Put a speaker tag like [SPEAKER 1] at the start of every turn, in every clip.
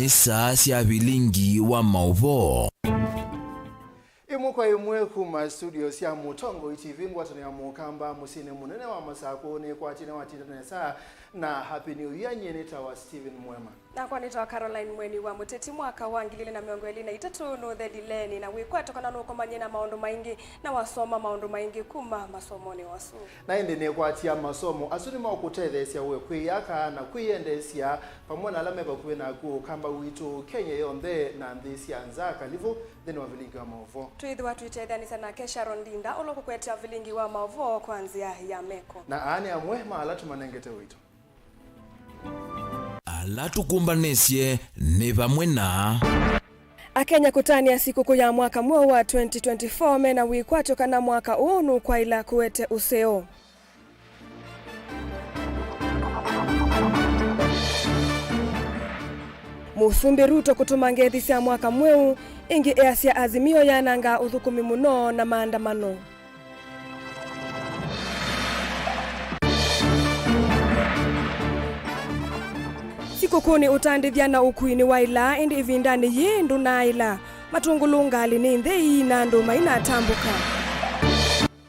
[SPEAKER 1] nisa sia Vilingi wa Mauvoo.
[SPEAKER 2] Imukwa imwe kuma studio sia Mutongo TV ngwatani ya mukamba musine munene wa masako ne kwa chine wa chitanesa na happy new year nyeneta wa Steven MUEMA.
[SPEAKER 3] Na kwa nita wa Caroline Mweni wa MUTETI mwaka wa 2023 no the dileni na wikwa tokana no komanye na maondo maingi na wasoma maondo maingi kuma masomoni wasu. Na ende ne kwa tia masomo asuri ma okutethesia we kwiyaka na kwiyendesia pamona alameba kuwe na ku kamba witu Kenya yonde na ndisia nzaka livo then wa Vilingi wa Mauvoo. Tuidhi watu itethani sana kesha rondinda oloko kwetia Vilingi wa Mauvoo kwanzia ya meko. Na ane ya MUEMA alatu manengete wito.
[SPEAKER 1] Alatukumbanesie ne bamwe na
[SPEAKER 3] Akenya kutania siku ya mwaka mweo wa 2024 mena wikwacho kana mwaka unu kwa ila kuwete useo. Musumbi Ruto kutuma ngethi cia mwaka mweu ingi easia azimio yananga uthukumi muno na maandamano. Sikukuni utandithia na ukuini wa ila indi ivindani yindu na ila matungulungali ni nthei na nduma inatambuka.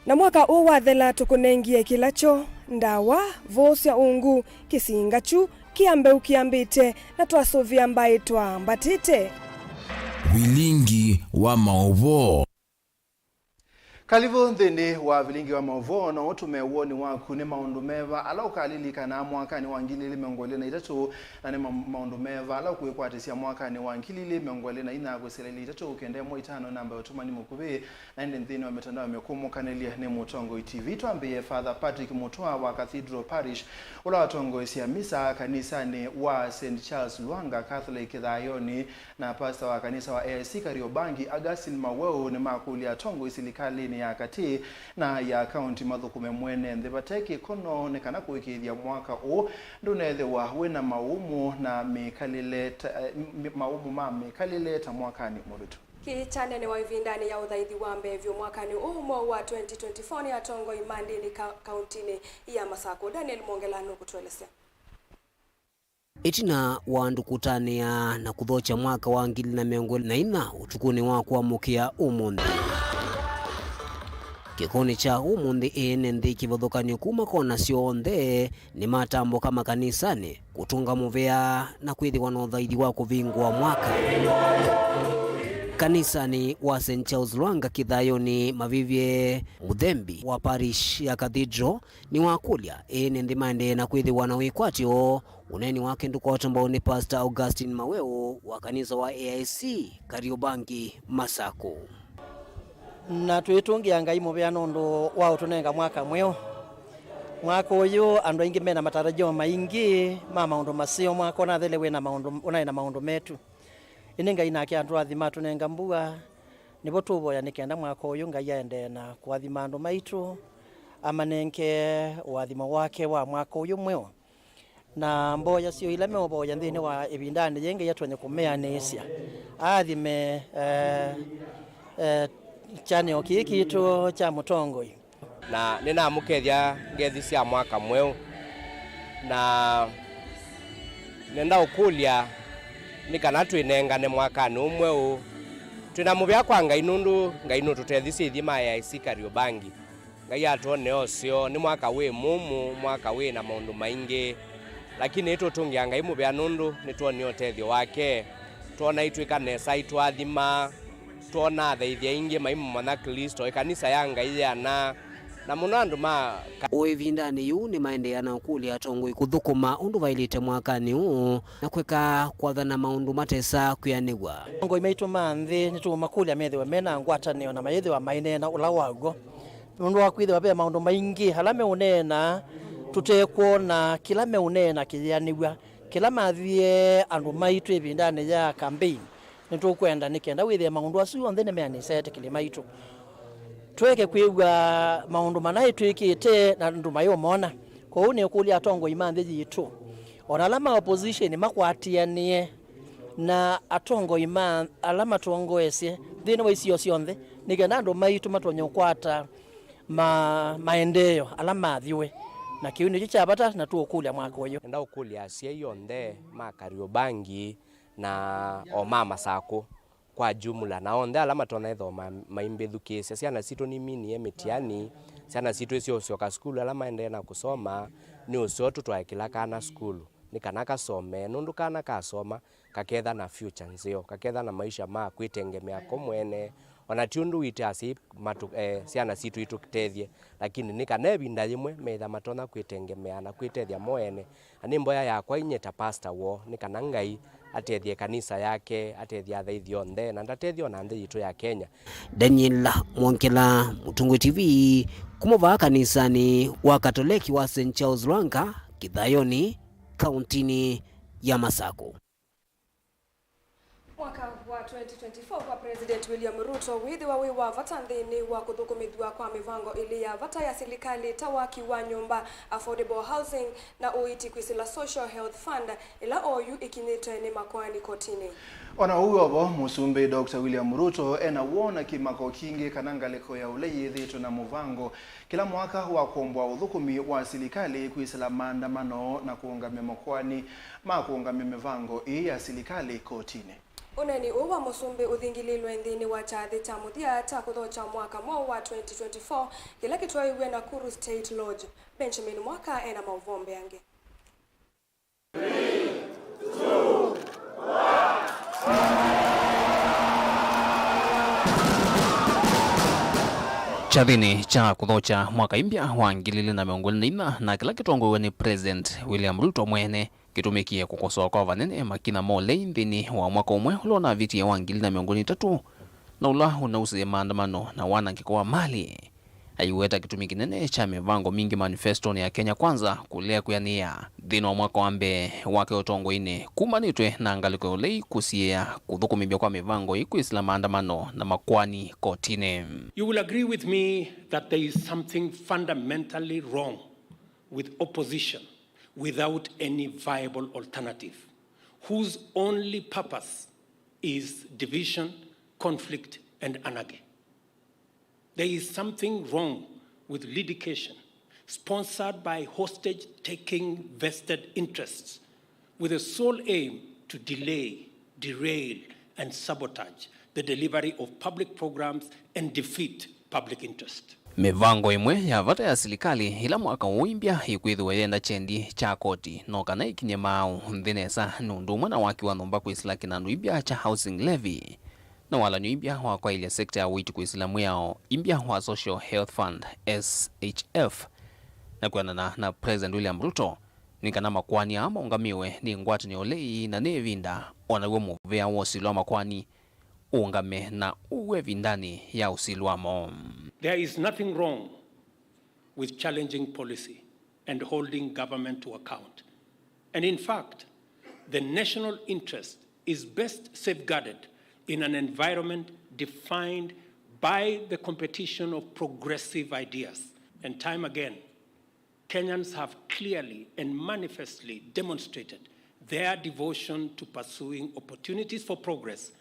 [SPEAKER 3] Na mwaka uwa thela tukunengie kilacho ndawa vosya ungu kisingachu kiambe kiambite na twasovia mbai twambatite.
[SPEAKER 1] Vilingi wa Mauvoo.
[SPEAKER 2] Kalivo ndende wa Vilingi wa Mauvoo na otume woni waku ne maundu meva ala ukalilika na mwaka ni wangilile mengole na itatu na ne maundu meva ala kuikwatisia mwaka ni wangilile mengole na ina kuseleli itatu ukende mo itano namba otuma ni mukube na ende ndini wa mitandao mekumu kanelia ne Mutongo TV tuambie Father Patrick Mutua wa Cathedral Parish ula watongo isia misa kanisani wa St. Charles Luanga Catholic Thayoni na pastor wa kanisa wa AIC Kariobangi Augustine Mauvoo ni makuli ya tongo isilikali ya kati na ya county mathukume mwene ndebateki kono nekana kuikithia mwaka u ndunethiwa wina maumu na mikalileta maumu ma mikalileta mwakani mubitu
[SPEAKER 3] kichane ni wa ivindani ya uthaithi wa mbevyo mwakani umo wa 2024 ni atongo imandi ni countini ya Masako. Daniel Mongelano kutuelezea.
[SPEAKER 4] Itina wandu kutania na kuthocha mwaka wa 2024 utukuni wa kuamukia umundi. Kikoni cha umundi ene ndi kivothokanio kuma kona sionthe ni matambo kama kanisani kutunga muvea na kwithiwa na uthaithi wa kuvingwa mwaka. Kanisani wa St. Charles Luanga Kithayoni Mavivye Muthembi wa parish ya Cathedral ni wakulia ene ndi mande na kwithiwa na wikwatio uneni wake ndukota mbao ni Pastor Augustine Mauvoo wa kanisa wa AIC Kariobangi Masako.
[SPEAKER 5] Na tuitungia ngai muvea nondo wao tunenga mwaka mweo. Mwaka uyu andu aingi mena matarajio maingi ma maundu masio mwaka na thele we na maundu unaina maundu metu. Ininga inake andu athima tunenga mbua nibo tuboya nikenda mwaka uyu ngai aende na kuathima andu maitu amanenke wathima wake wa mwaka uyu mweo. Na mboya sio ile meoboya nthini wa ibindani yenge yatwenye kumea nesia athime chane okiki to cha Mutongo
[SPEAKER 6] na nina mukethia ngethi cia mwaka mweu na nenda ukulia ni kana twinengane mwaka ni umweu twina muvya kwa ngai nundu ngai no tutethiciithie ma ya AIC Kariobangi ngai atone ocio ni mwaka we mumu mwaka we na maundu maingi lakini ito tungia ngai muvya nundu ni tuoni otethio wake tuona itwika nesa itwathima tuona thaithia ingi maimu mwana Kristo kanisa ya ngai yana na munandu ma
[SPEAKER 4] uivindani yu ni maendeana ukuli atongo ikuthukuma undu vailite mwakani uu na kweka kwathana maundu matesa kuyanigwa
[SPEAKER 5] ngo imeitu manthi nitu makuli amethiwa mena ngwatanio na maithiwa mainena ula wago undu wakwithiwa be maundu maingi halame unena tutekuona kila me unena kiyanigwa kila mathie andu maitu ivindani ya campaign nitu kwenda nikenda withia maundu asu onthe ne mea nisete kilima itu tweke kwigwa maundu manai twikite na nduma yo mona ko une kuli atongo imanthi yitu ona lama opposition makwatianie na atongo iman alama tuongoese thina wa isio cionthe nikenda ndu maitu matonyo kwata maendeleo alama thiwe na kiuni chicha bata na tu okulia mwako yo
[SPEAKER 6] enda okulia asia yonthe ma Kariobangi na omama sako kwa jumla na onda alama tonetho maimbithukisya ciana cito ni mini mitiani ciana cito icio cioka skulu alama ende na kusoma ni ucio tutwaikila kana skulu ni kana kasome nundu kana kasoma kaketha na future nzio kaketha na maisha ma kwitengemea komwene ona tiundu witasi ciana cito itukitethie lakini ni kana ebinda yimwe metha matona kwitengemea na kwitethia moene ani mboya yakwa inyeta pastor wo ni kana ngai atethie kanisa yake atethia thaithio nthe na ndatethio na nthi yitu ya Kenya.
[SPEAKER 4] Daniel Mwonkela, Mutungu TV, kumova kanisani wa Katoliki wa St. Charles Lwanga, Kithayoni, kauntini ya Masako.
[SPEAKER 3] Mwaka wa 2024 kwa President William Ruto withiwa wi wa vata nthini wa kuthukumithwa kwa mivango ili ya vata ya serikali ta waki wa nyumba, affordable housing na uiti kwisila social health fund ila oyu ikinyitwe ni makwani kotini.
[SPEAKER 2] Ona huyo musumbi Dr. William Ruto ena wona kimako kingi kanangaliko ya ule yithitu na muvango kila mwaka wa kuombwa uthukumi wa serikali kwisila maandamano na kuungamia makwani ma kuungamia mivango ya serikali kotini.
[SPEAKER 3] Uneni uwa musumbi uthingililwe nthini wa chathi cha muthia cha kuthocha mwaka mwau wa 2024 kila kitwaiwe na Kuru State Lodge. Benjamin Mwaka ena mauvombe yange.
[SPEAKER 7] 3, 2, 1.
[SPEAKER 8] Chathini cha kuthocha mwaka impya wa 2024 na kila kitongowe ni President William Ruto mwene kitumikie kukosoa kwa vanene makina mole nthini wa mwaka umwe ulona viti ya 2023 na ula unausia maandamano na wanangiko wa mali. Aiweta kitumi kinene cha mivango mingi manifesto ni ya Kenya Kwanza kulea kuyania dhino wa mwaka wambe wake utongo ine kumanitwe na angaliko ulei kusia kuthukumibia kwa mivango ikuisila maandamano na makwani kotine.
[SPEAKER 9] You will agree with me that there is something fundamentally wrong with opposition without any viable alternative, whose only purpose is division, conflict, and anarchy. There is something wrong with litigation sponsored by hostage-taking vested interests with the sole aim to delay, derail, and sabotage the delivery of public programs and defeat public interest.
[SPEAKER 8] Mivango imwe ya vata ya serikali ila mwaka uimbya ikwithiwa yenda chendi cha koti no kana ikinye mau nthinesa nundu mwana waki wa thumba kwisila kinandu ibya cha housing levy na wala nyuibya wa kwa ile sekta ya witi kuislamu yao imbya wa social health fund SHF na kuanana na President William Ruto ni kana makwani ama ungamiwe ni ngwati ni olei na nevinda onawe muvea wosilwa makwani ungame na uwe vindani ya usilwamo.
[SPEAKER 9] There is nothing wrong with challenging policy and holding government to account. And in fact, the national interest is best safeguarded in an environment defined by the competition of progressive ideas. And time again, Kenyans have clearly and manifestly demonstrated their devotion to pursuing opportunities for progress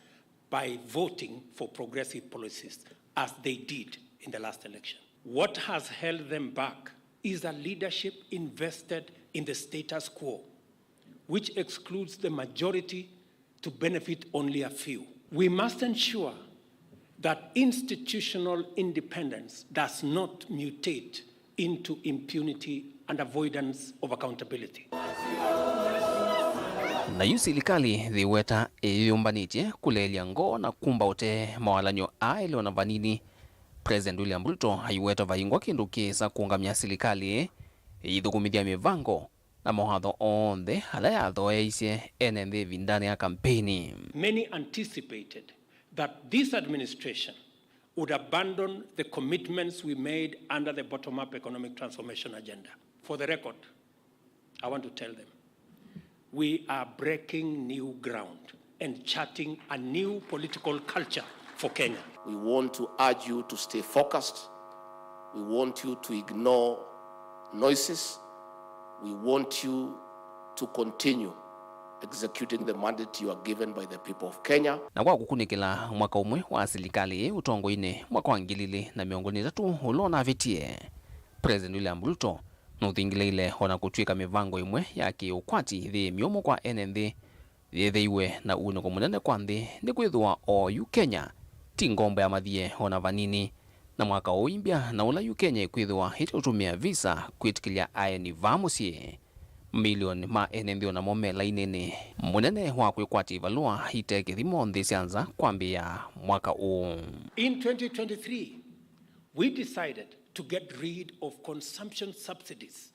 [SPEAKER 9] by voting for progressive policies, as they did in the last election. What has held them back is a leadership invested in the status quo, which excludes the majority to benefit only a few. We must ensure that institutional independence does not mutate into impunity and avoidance of accountability.
[SPEAKER 8] Na yu serikali thiweta iyumbanitie kulelia ngo na kumba ute mawalanyo aile ona vanini. President William Ruto haiweta vaingwa kindu kisa kuungamia serikali ithukumithia mivango na mawatho onthe ala yathoeisye ene vindani ya kampeni.
[SPEAKER 9] Many anticipated that this administration would abandon the commitments we made under the bottom-up economic transformation agenda. For the record, I want to tell them, we are breaking new ground and charting a new political culture for Kenya.
[SPEAKER 7] We want to urge you to stay focused. We want you to ignore noises. We want you to continue executing the mandate you are given by the people of Kenya.
[SPEAKER 8] Na kwa kukunikila mwaka umwe wa serikali utongo ine mwaka wa 2023 ulona vitie. President William Ruto nuthingile ile ona kutwika mivango imwe ya kiukwati thi miomo kwa NND yetheiwe na unoko munene kwa nthi ni kwithwa o Kenya ti ngombo ya mathie ona vanini na mwaka uimbia na ula Kenya ikwithwa hiti utumia visa kwitikilia ayeni vamusie milioni ma enenthio na mome lainini munene wa kwikwati valua hite kithimo nthi sianza kwambia mwaka uu.
[SPEAKER 9] In 2023, we decided to get rid of consumption subsidies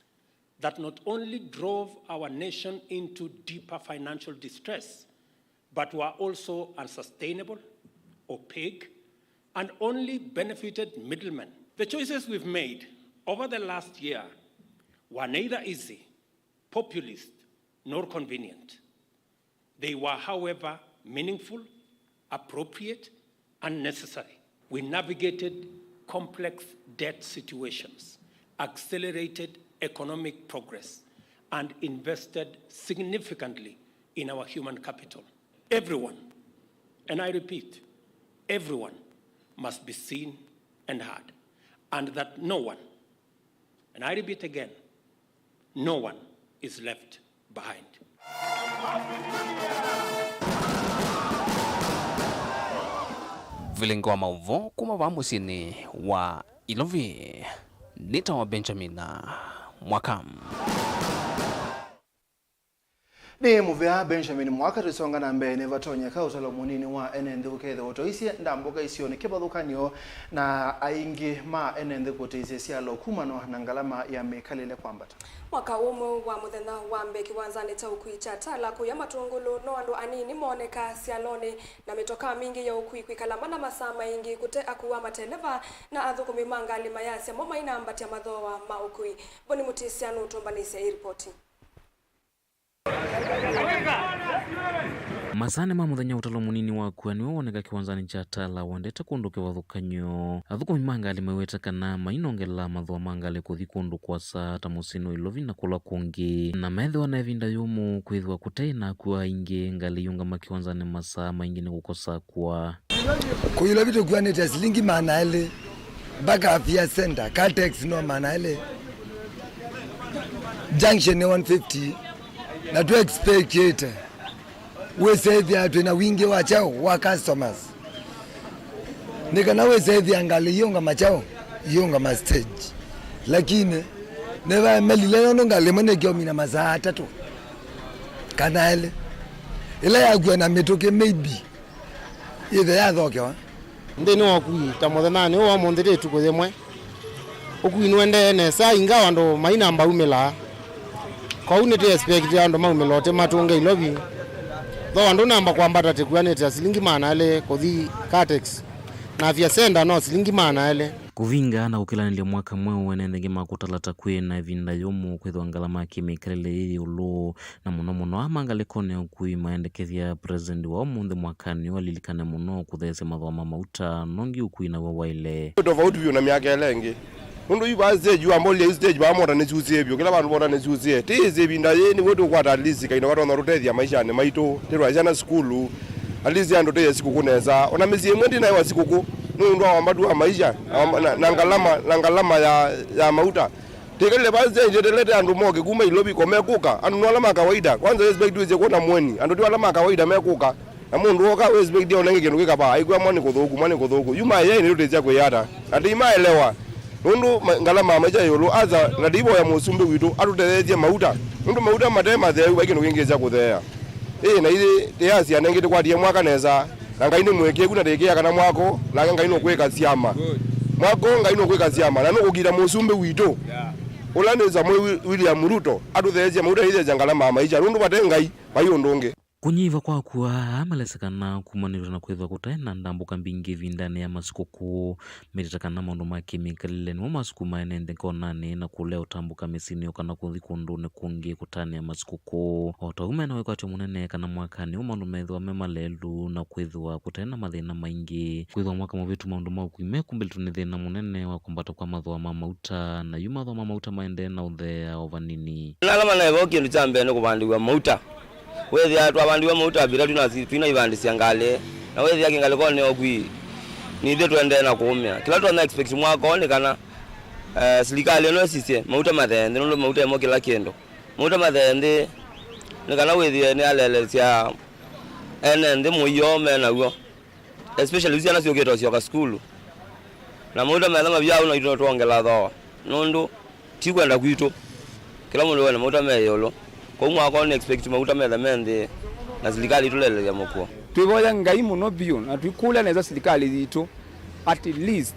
[SPEAKER 9] that not only drove our nation into deeper financial distress, but were also unsustainable, opaque, and only benefited middlemen. The choices we've made over the last year were neither easy, populist, nor convenient. They were, however, meaningful, appropriate, and necessary. We navigated complex debt situations, accelerated economic progress, and invested significantly in our human capital. Everyone, and I repeat, everyone must be seen and heard, and that no one, and I repeat again, no one is left behind.
[SPEAKER 8] Vilingi wa Mauvoo kuma vamusini wa Ilovi nita wa Benjamin Mwakam.
[SPEAKER 2] Ni muvea Benjamin Mwaka tusonga na mbene vatonya ka utalo munini wa enende ukethe otoisie ndamboka isione kebadhukanyo na aingi ma enende koteise sialo kumano na ngalama ya mekalele kwambata.
[SPEAKER 3] Mwaka umwe wa muthenya wa mbe kiwanzani cha ukwicha tala kuya matungulu no andu anini moneka sialoni na mitoka mingi ya ukwi kwikalama na masama ingi kute akuwa mateleva na athukumi mangali mayasi moma ina ambati ya madhoa maukwi. Boni mutisianu utombanisi ya ripoti.
[SPEAKER 10] Masane ma muthenya utalo munini wakwa niwe woneka kiwanzani cha tala wandeta kundu kiwathukanyo athukumi mangali meweta kana mainongela mathwa mangali kuthi kundu kwasa ta musino Ilovi na kula kungi na methwa na evinda yumu kwithwa kuteina kwa ingi ngali yunga makiwanzani masa maingi ni kukosa kwa
[SPEAKER 11] Ilovi tukua nita silingi manaele baka afya center Caltex no manaele junction 150 na tu expect it we say that na wingi wa chao wa customers nikana we say that angali yonga machao yonga ma stage lakini neva melile no ngali mone kyo mina masaa 3 kana ile ya gwana metoke maybe ile ya thokyo
[SPEAKER 12] ndeni wakui tamothenani wa mondire tukuthemwe okui nwende ne sa ingawa ndo maina mbaumela kwa unite expect ya ndo maumelote matunga Ilovi though andu namba kwambata tekuanete silingi manale kothi Caltex na vya senda no silingi manale
[SPEAKER 10] kuvinga na ukilanile mwaka mweu wenendege makutalata kwe na vinda yomu kwethwa ngalama kimekalele ili ulu na muno amangale kone ukui maendekethia president wa omunde mwakani walilikane muno kuthese mathwa mamauta nongi ukui na wawaile
[SPEAKER 13] tofauti vyo na miaka elengi undu iba stage wa mole stage ba mora ne chuzie byo kila bantu bona ne chuzie tize binda yeni wodo kwata lisi kaino watu na rutethia maisha ne maito tirwa jana skulu alizi ando te siku kuneza ona mizie mwendi na wa siku ku nundu wa mbadu wa maisha na ngalama ya mauta tikele ba stage delete andu moke kuma Ilovi komekuka anu alama kawaida kwanza respect tuze kuona mweni andu tu alama kawaida mekuka na mundu woka respect dio nenge kinu kikaba aigwa mwani kuthuku yuma yeye ni rutezia kwiyata ati maelewa nundu ngalama maisha yolo aza ngadibo ya musumbe witu atutethetie mauta nundu mauta matema theu bakino kingeza kuthea na ile tiasi anengete kwatie mwaka neza na ngaino mweke kuna tekia kana mwako na ngaino kweka siama mwako ngaino kweka siama na nukugira musumbe witu ulaneza mwe William Ruto atutethetie mauta ile ngalama maisha nundu batengai bayondonge
[SPEAKER 10] kunyiva kwa kuwa amalesekana kumanirwa na kwethwa kutaena ndambuka mbingi vindane ya masikuku meritakana maundu make mikalile ni masiku maenende konani na kule utambuka misini okana kuthi kundu ne kungi kutani ya masikuku otaume na wekwatio munene kana mwakani maundu methwa memalelu na kwethwa kutaena mathina maingi kwethwa mwaka mavitu maundu mauku imekumbelitu ni thina munene wa kumbata kwa mathwa mamauta na yu mathwa mamauta maende na uthea ovanini
[SPEAKER 14] nalama na evo kindu chambene kuvandiwa mauta wethi atu abandiwa mauta bila twina ibandisia ngale na wethi yake ngale kone ogwi ni ithe twende na kuumia kila tu na expect mwaka one kana serikali no sisi mauta mathende no mauta mo kila kendo mauta mathende nikana withie ni alelesia ene ndi muyome naguo especially usiana sio geto sio ka school na muda methama byao na ito twongela tho nundu ti kwenda kwitu kila mundu wena muda meyolo ko mwako ne expect muda methamendi na serikali tulelelia mukwo
[SPEAKER 15] twiboya ngai muno bio na twikula neza serikali zitu at least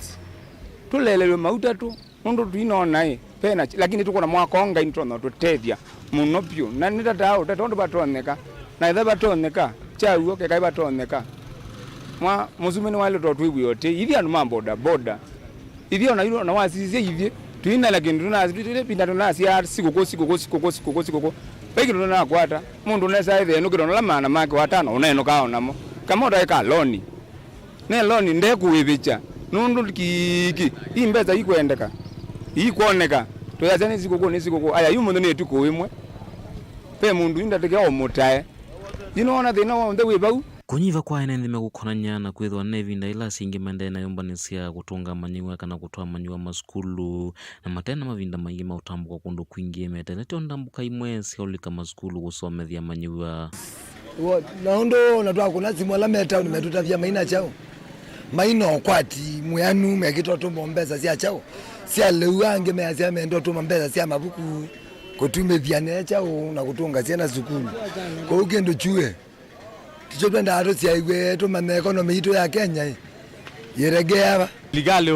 [SPEAKER 15] tulelelwe mauta tu nundu twinona pena lakini tuko na mwako ngai ntono tutethia muno bio na nitata utatondu batoneka na itha batoneka chauo ke kai batoneka mwa muzumeni wale to twibuyote ithi anu mambo boda ithi ona ilo na wasizie ithi twina lakini tunazitule pinda tunasia sikuko peki tunana kwata mundu nesa ithe nukiro na mana make watano uneno kaonamo kama utaika loni ne loni ndekuwibicha nundu kiki imbeza ikwendeka ikuoneka toyazani sikuko aya yumundu ne tuko imwe pe mundu indateke omutae inoona thina wonde wibau
[SPEAKER 10] kunyiva kwa ene nthime gukonanya na kwithwa nevinda ila singi mende na yombanisia gutunga manyiwa kana gutwa manyiwa maskulu na matena mavinda maingi mautambuka kundu kwingi metenete ondambuka imwe siolika maskulu gusomethia manyiwa
[SPEAKER 11] naundo natwa kuna simwala meta ni metutavia maina chao maino kwati muyanu mekito tumombeza sia chao sia leuange measia mendo tumombeza sia mabuku kutume viane chao na kutunga sia na sukulu kwa ukendo chue tichotwenda ato sia igwe to mame economy ito ya Kenya yeregea
[SPEAKER 16] ligale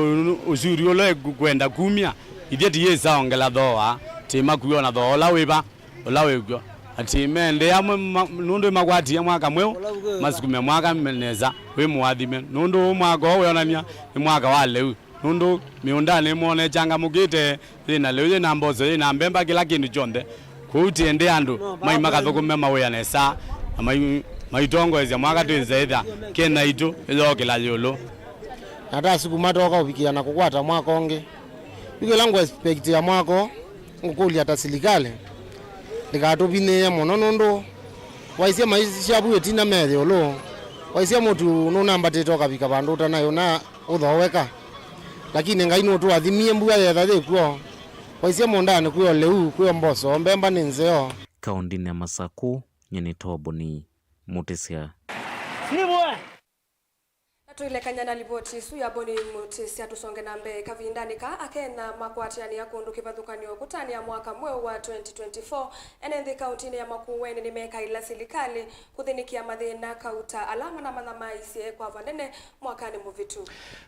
[SPEAKER 16] usuri ole kwenda kumia idieti yesa ongela doa tema kuona dola weba ola wegyo ati mende amwe nundu magwati ya mwaka mweo masikume mwaka meneza we muadhime nundu mwaka we onania ni mwaka wa leu nundu miundane muone changa mugite ina leu na mbozo ina mbemba kila kindu chonde kuti ende andu mai makathukume mawe nesa maitongo eza mwaka twizeza kena itu ilokela yolo
[SPEAKER 12] hata siku matoka ubikia na kukwata mwaka onge bige langu expect ya mwako ukuli hata serikali ndikatopine ya mononondo waisia maisha buye tina medyo lo waisia mutu nunamba tetoka bika bandu tanayo na uthoweka lakini ngai no tu athimie mbuya yetha thikuo waisia mondane kuyo leu kuyo mboso mbemba ninzeo
[SPEAKER 10] kaundini ya Masaku nyeni toboni mutesia
[SPEAKER 3] tuilekanya na liboti su ya boni mutisia tusonge na mbe kavindani ka akena makwatiani ya kundu kivathukanio kutani ya mwaka mweu wa 2024 enenthi kauntini ya Makueni ni meka ila serikali kuthinikia mathina kauta alama na mathamaisye kwa vanene mwakani muvitu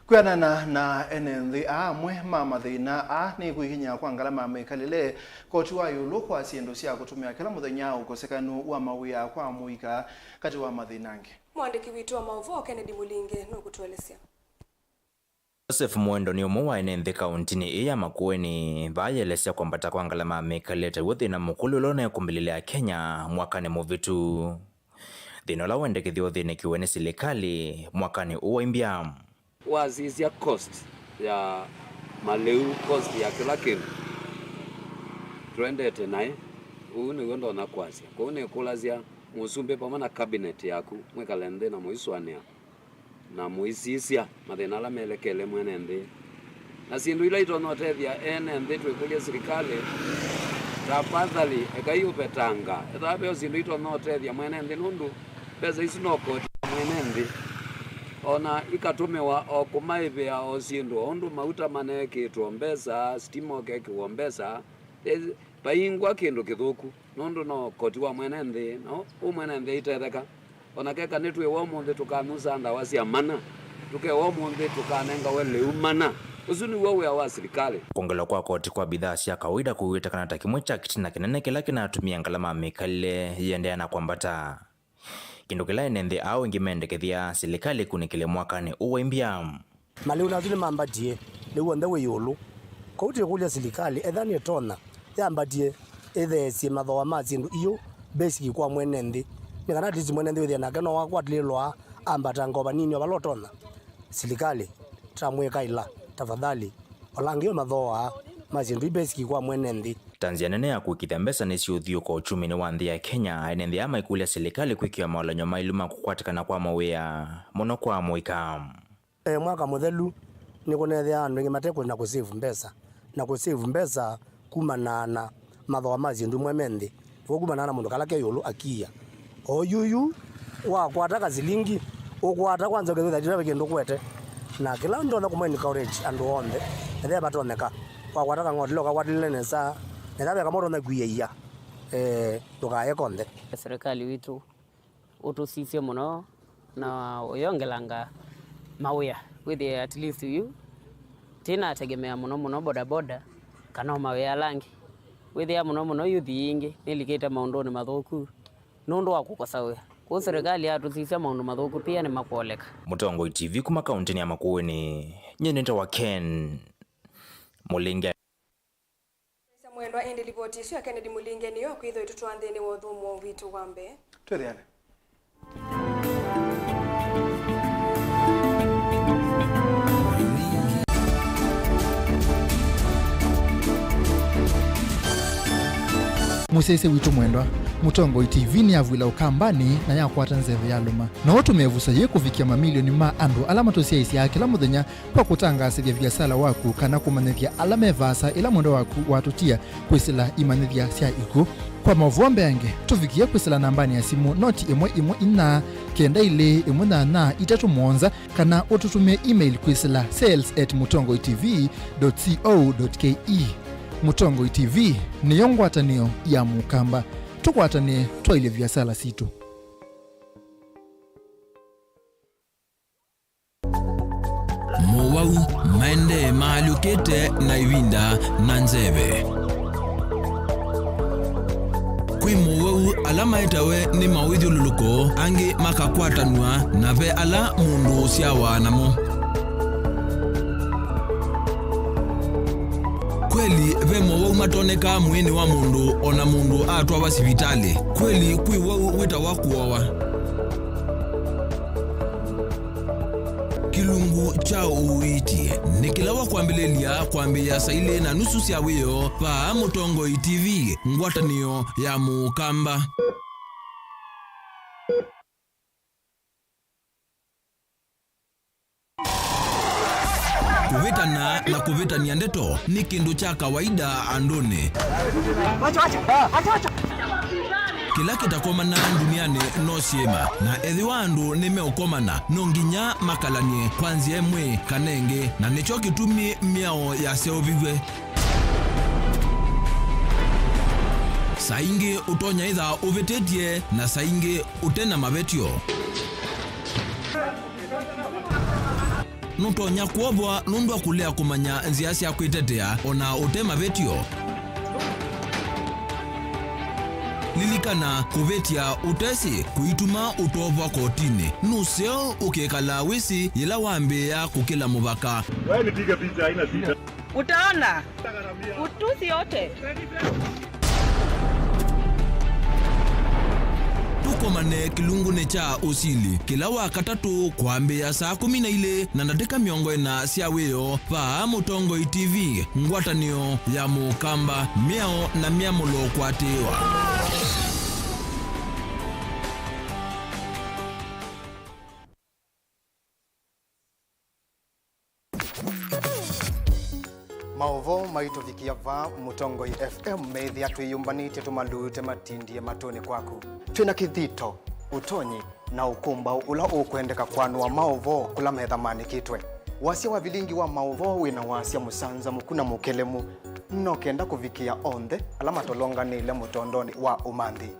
[SPEAKER 2] kwianana na enenthi amwe mathina ni kuihinya kwa ngalama mekalile koti wa yulu kwa siendo sia kutumia kila muthenya ukosekanu wa mawia kwa muika kati wa mathinange mwandiki witu wa Mauvoo Kennedy Mulinge no kutuelezea
[SPEAKER 17] Joseph Mwendo ni umwe wa enenthi kauntini ya Makueni bayelesya kwambata kwa ngalama mekalete wuthina mukulu lona kumbilile Kenya mwakani muvitu thina la wendekithio thinikiwe ni serikali mwakani uwaimbia
[SPEAKER 18] wazizia cost ya maleu cost ya kila kindu tuendete naye uune gondo na kwasya kwa une kulazia musumbe pamana cabinet yaku mwekalende na muiswania na muisisia mathina la melekele mwenende na sindu ila itonotethia enende twikulia serikali tafadhali ekaiupetanga ethabe sindu itonotethia mwenende nundu pesa ici no koti mwenende ona ikatumiwa okumaivia o sindu ondu mauta manekitwo mbesa stimo kekiwo mbesa paingwa kindu kithuku nundu no koti wa mwenende no umwenende itetheka ona keka nitwe wa munthi tukanusa ndawa cia mana tuke wa munthi tukanenga wele umana usuni wewe wa serikali
[SPEAKER 17] kuongela kwa koti kwa bidhaa cia kawaida kuwita kana takimwe cha kitina kinene kila kinatumia ngalama mekalile yendea na kwambata kindu kila enenthi au ngimendekethia serikali kunikile mwakani uwaimbia
[SPEAKER 19] mali unazile mambatie ni wonde we yulu koti kulia serikali ethani tona yambatie ethesi mathoa ma sindu iyo basic kwa mwenende ni kana tizi mwenende withia nake no wakwatililwa ambata ngoba nini abalotona serikali tramweka ila tafadhali olangio mathoa ma sindu basic kwa mwenende
[SPEAKER 17] Tanzania nene ya kuikithia mbesa nisi uthio kwa uchumi ni wa nthi ya Kenya enenthi ya maikulia serikali kwikia maolanyo mailuma kukwatikana kwa mawia muno kwa muika
[SPEAKER 19] mwaka muthelu ni kunethia andu ngi mateko na kusave mbesa kuma na mathoa ma sindu mwemendi Ogumana na mundu kala ke yulu akia o yuyu wa kwataka zilingi ukwata kwanza ketha ndira kendo kwete na kila ndo na kumwe encourage and onde ende batoneka kwa kwataka ngodilo ka kwatile nesa nenda kama ndo na kuyeya tukaye konde
[SPEAKER 20] serikali witu utusisye muno na oyongelanga mawia with at least you tina tegemea muno boda kana mawia langi with ya muno yuthi ingi niliketa maundoni mathuku nundu wa kukosawe kwa serikali atusisya maundu mathuku pia ni makuoleka.
[SPEAKER 17] Mutongoi TV kuma kaunti ya Makueni nyeneta wa Ken Mulinge
[SPEAKER 3] mwendwa indi ripoti icio ya Kennedy Mulinge niyo kwitho itutwanthini wa thumo witu wambe
[SPEAKER 2] twiriane
[SPEAKER 21] Musese witu mwendwa Mutongoi TV ni avwila ukambani na yakwata nzeve ya luma na watu mevusa ye kufikia mamilioni ma andu alama tosia isi ya kila muthenya kwa kutangasithia biasala waku kana kumanithia alama evasa ila mwendo waku watutia kwisila imanithia sia iku kwa Mauvoo mbenge tufikia kwisila nambani ya simu noti imwe ina kenda ile imwe na itatu monza kana ututumie email kwisila sales@mutongoitv.co.ke. Mutongoi TV ni yongwatanio ya mukamba tukwatane twaile biasala situ.
[SPEAKER 1] Mauvoo maende mahali ukete na ivinda na nzeve. Kwi Mauvoo alama itawe ni mawidhi luluko angi makakwatanua na ve ala mundu siawa namo. Kweli ve Mauvoo matoneka mweni wa mundu ona mundu atwa wa sivitali. Kweli kwi wau wita wakuowa. Kilungu cha uiti nikilawa kuambilelia kuambia saile na nusu sia wiyo pa Mutongoi TV ngwatanio ya mukamba. Kuvitana na kuvitania ndeto ni kindu cha kawaida andone. Kila kitakomana duniani no siema na ethi wandu nimeukomana nonginya makalanie kwanzi emwe kanenge na nicho kitumi miao ya seovigwe. Saingi utonya itha uvitetie na saingi utena mavetio. Nutonya kuobwa nundu akulea kumanya nzia sia kwitetea ona utema vetio. Lilikana kuvetia utesi kuituma utovwa kotini nuseo ukekala wisi ila wambe ya kukila muvaka.
[SPEAKER 22] Wewe nipiga picha haina sita.
[SPEAKER 23] Utaona utusi yote.
[SPEAKER 1] Tukomane kilungu necha usili kila wakatatu kuambia saa 12 na nateka miongo na siaweyo pa Mutongoi TV ngwatanio ya mukamba miao na miamulo kwatewa.
[SPEAKER 2] Mauvoo maitovikia va Mutongoi FM methi atwiyumbanite tumalute matindie matoni kwaku. Twina kithito, utonyi na ukumba ula ukwendeka kwanua Mauvoo kula methamani kitwe. Wasia wa Vilingi wa Mauvoo wina wasia musanza mukuna mukelemu nokenda kuvikia onthe alama tolonga nile mutondoni wa umanthi.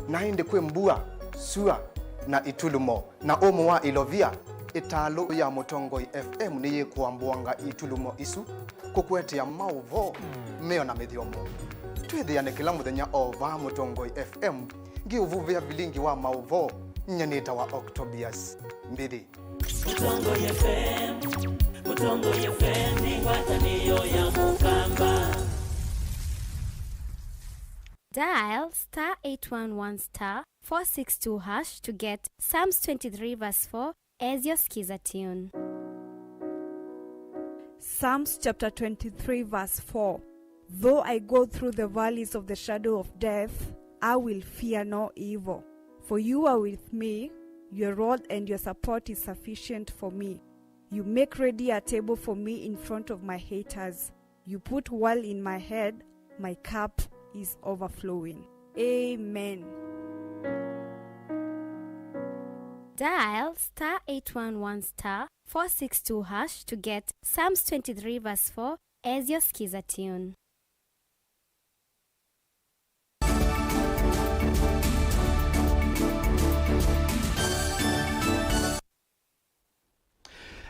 [SPEAKER 2] Na hindi kwe mbua, sua na itulumo na umu wa ilovia italo ya Mutongoi FM niye kuambuanga itulumo isu kukwete ya Mauvoo meo na medhiomo. Twithiane kila muthenya ova Mutongoi FM ngi uvuvia Vilingi wa Mauvoo nyanita wa Octobius Mbidi.
[SPEAKER 24] Mutongoi FM ni ngwatanio ya mukamba.
[SPEAKER 25] Dial *811*462# to get Psalms 23 verse 4 as your skiza tune.
[SPEAKER 26] Psalms chapter 23 verse 4. Though I go through the valleys of the shadow of death, I will fear no evil. For you are with me, your rod and your support is sufficient for me. You make ready a table for me in front of my haters. You put oil in my head, my cup is overflowing. Amen.
[SPEAKER 25] Dial *811*462# to get Psalms 23 verse 4 as your skiza tune.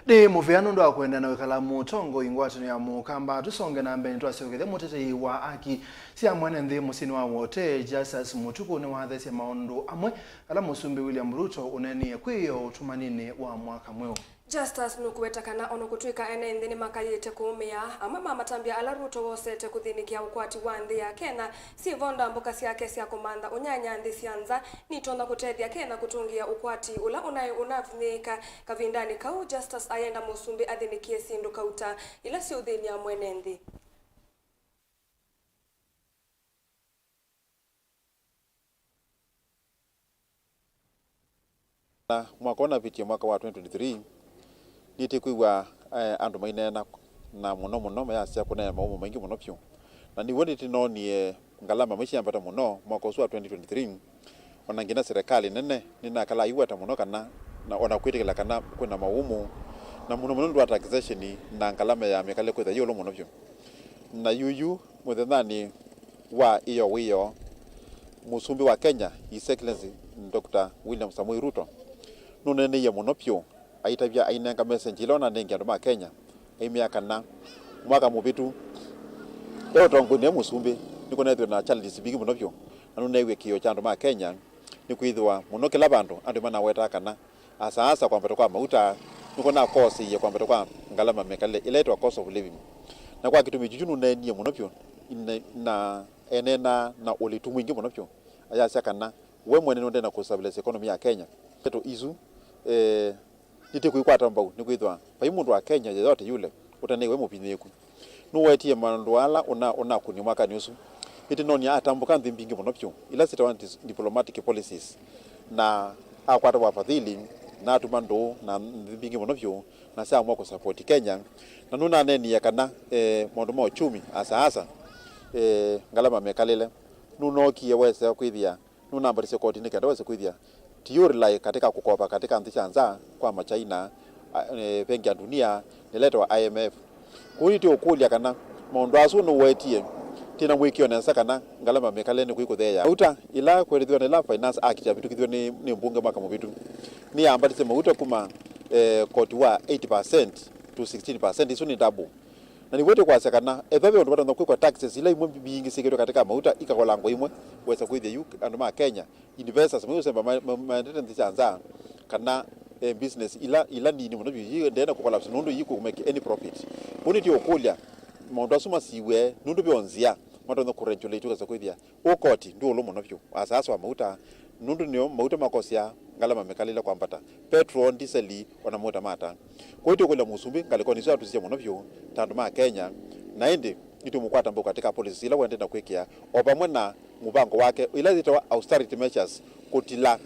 [SPEAKER 2] De muviano ndo akwenda na wekala mutongo ingwatano ya mukamba tusonge na mbeni twasogeze mutete wa aki si amwana ndi musini wa wote Justice Mutuku ni wathese maondo amwe ala musumbi William Ruto uneni kwiyo utumanini wa mwaka mweo.
[SPEAKER 3] Justice nukuwetakana ono kutwika ene ndini makayete kuumia ama matambia ala Ruto wosete kuthinikia ukwati wa nthi ya Kenya si vonda mboka siake sia komanda unyanya nthi sianza nitona kutethia Kenya kutungia ukwati ula unavunika kavindani kau Justice ayenda musumbi athinikie sindu kauta ila si uthini ya mwene nthi.
[SPEAKER 4] Mwaka ona vitia mwaka wa 2023 niti kuigwa andu mainena na muno mayasya kunena maumo maingi muno pyo na ni woni tinonie ngalama mwishi ambata muno mwaka usu wa 2023 ona ngina serikali nene nina kala iwata muno kana na ona kwitikila kana kwina maumo na muno ndo taxation na ngalama ya mekale kwetha yolo muno pyo na yuyu muthethani wa iyo musumbi wa Kenya His Excellency Dr. William Samoei Ruto nunene ya muno pyo aitabia ainenga message ilona nengi andu ma Kenya imiaka na mwaka mubitu yo tongo ne musumbi niko na na challenges bigi muno pyo anu newe kiyo cha andu ma Kenya ni kuithwa muno kila bandu andu mana weta kana asa kwamba kwa mauta niko na course ya kwamba kwa ngalama mekale ilaitwa cost of living na kwa kitu mijunu nenie muno pyo na enena na olitu mwingi muno pyo ayasa kana we mwene nonde na kusabilize economy ya Kenya teto izu nite kuikwata mbau ni kwithwa pai mundu wa Kenya yote yule utanewe mupinyeku nuwetie mandu ala ona kuni mwaka nyusu iti noni atambuka nthibingi muno pyo ila sita diplomatic policies na akwata wa fadhili na atumando na nthibingi muno pyo na saa mwako support Kenya na nuna neni ya kana mondo mo chumi asa ngalama mekalele nunokie wese kwithia nuna mbarise koti ni kada wese kwithia tiurila katika kukopa katika nchi chanza kwa machaina benki ya dunia niletwa IMF kuniti okulia kana mondo asu no wetie tina mwikio na sakana ngalama mekaleni kuikutheya uta ila kwelithwa na finance act ya bitu kithwe ni mbunge mwaka mubitu ni amba tisema uta kuma koti wa 8% to 16% isu ni double na ni wote kwa sakana ethave ndo batanda kwa taxes ila imwe biingi sikiro katika mauta ikakolango imwe wesa kwithia yu andu ma Kenya investors mwe semba mandete ntichanza kana business ila nini muno biyi ndena kukolapse nundu yiku make any profit boni ti okulia mondo asuma siwe nundu bionzia mondo ku regulate kwa kwithia okoti ndu lo muno byo asasa wa mauta nundu nio mauta makosia ngalama mekalila kwambata petrol diesel ona mota mata kwito kula musumbi ngalikoni sio atusia muno byo tandu ma Kenya naende itu mukwata mbo katika policy ila wende na kwekea opamwe na mubango wake ila zita austerity measures kutila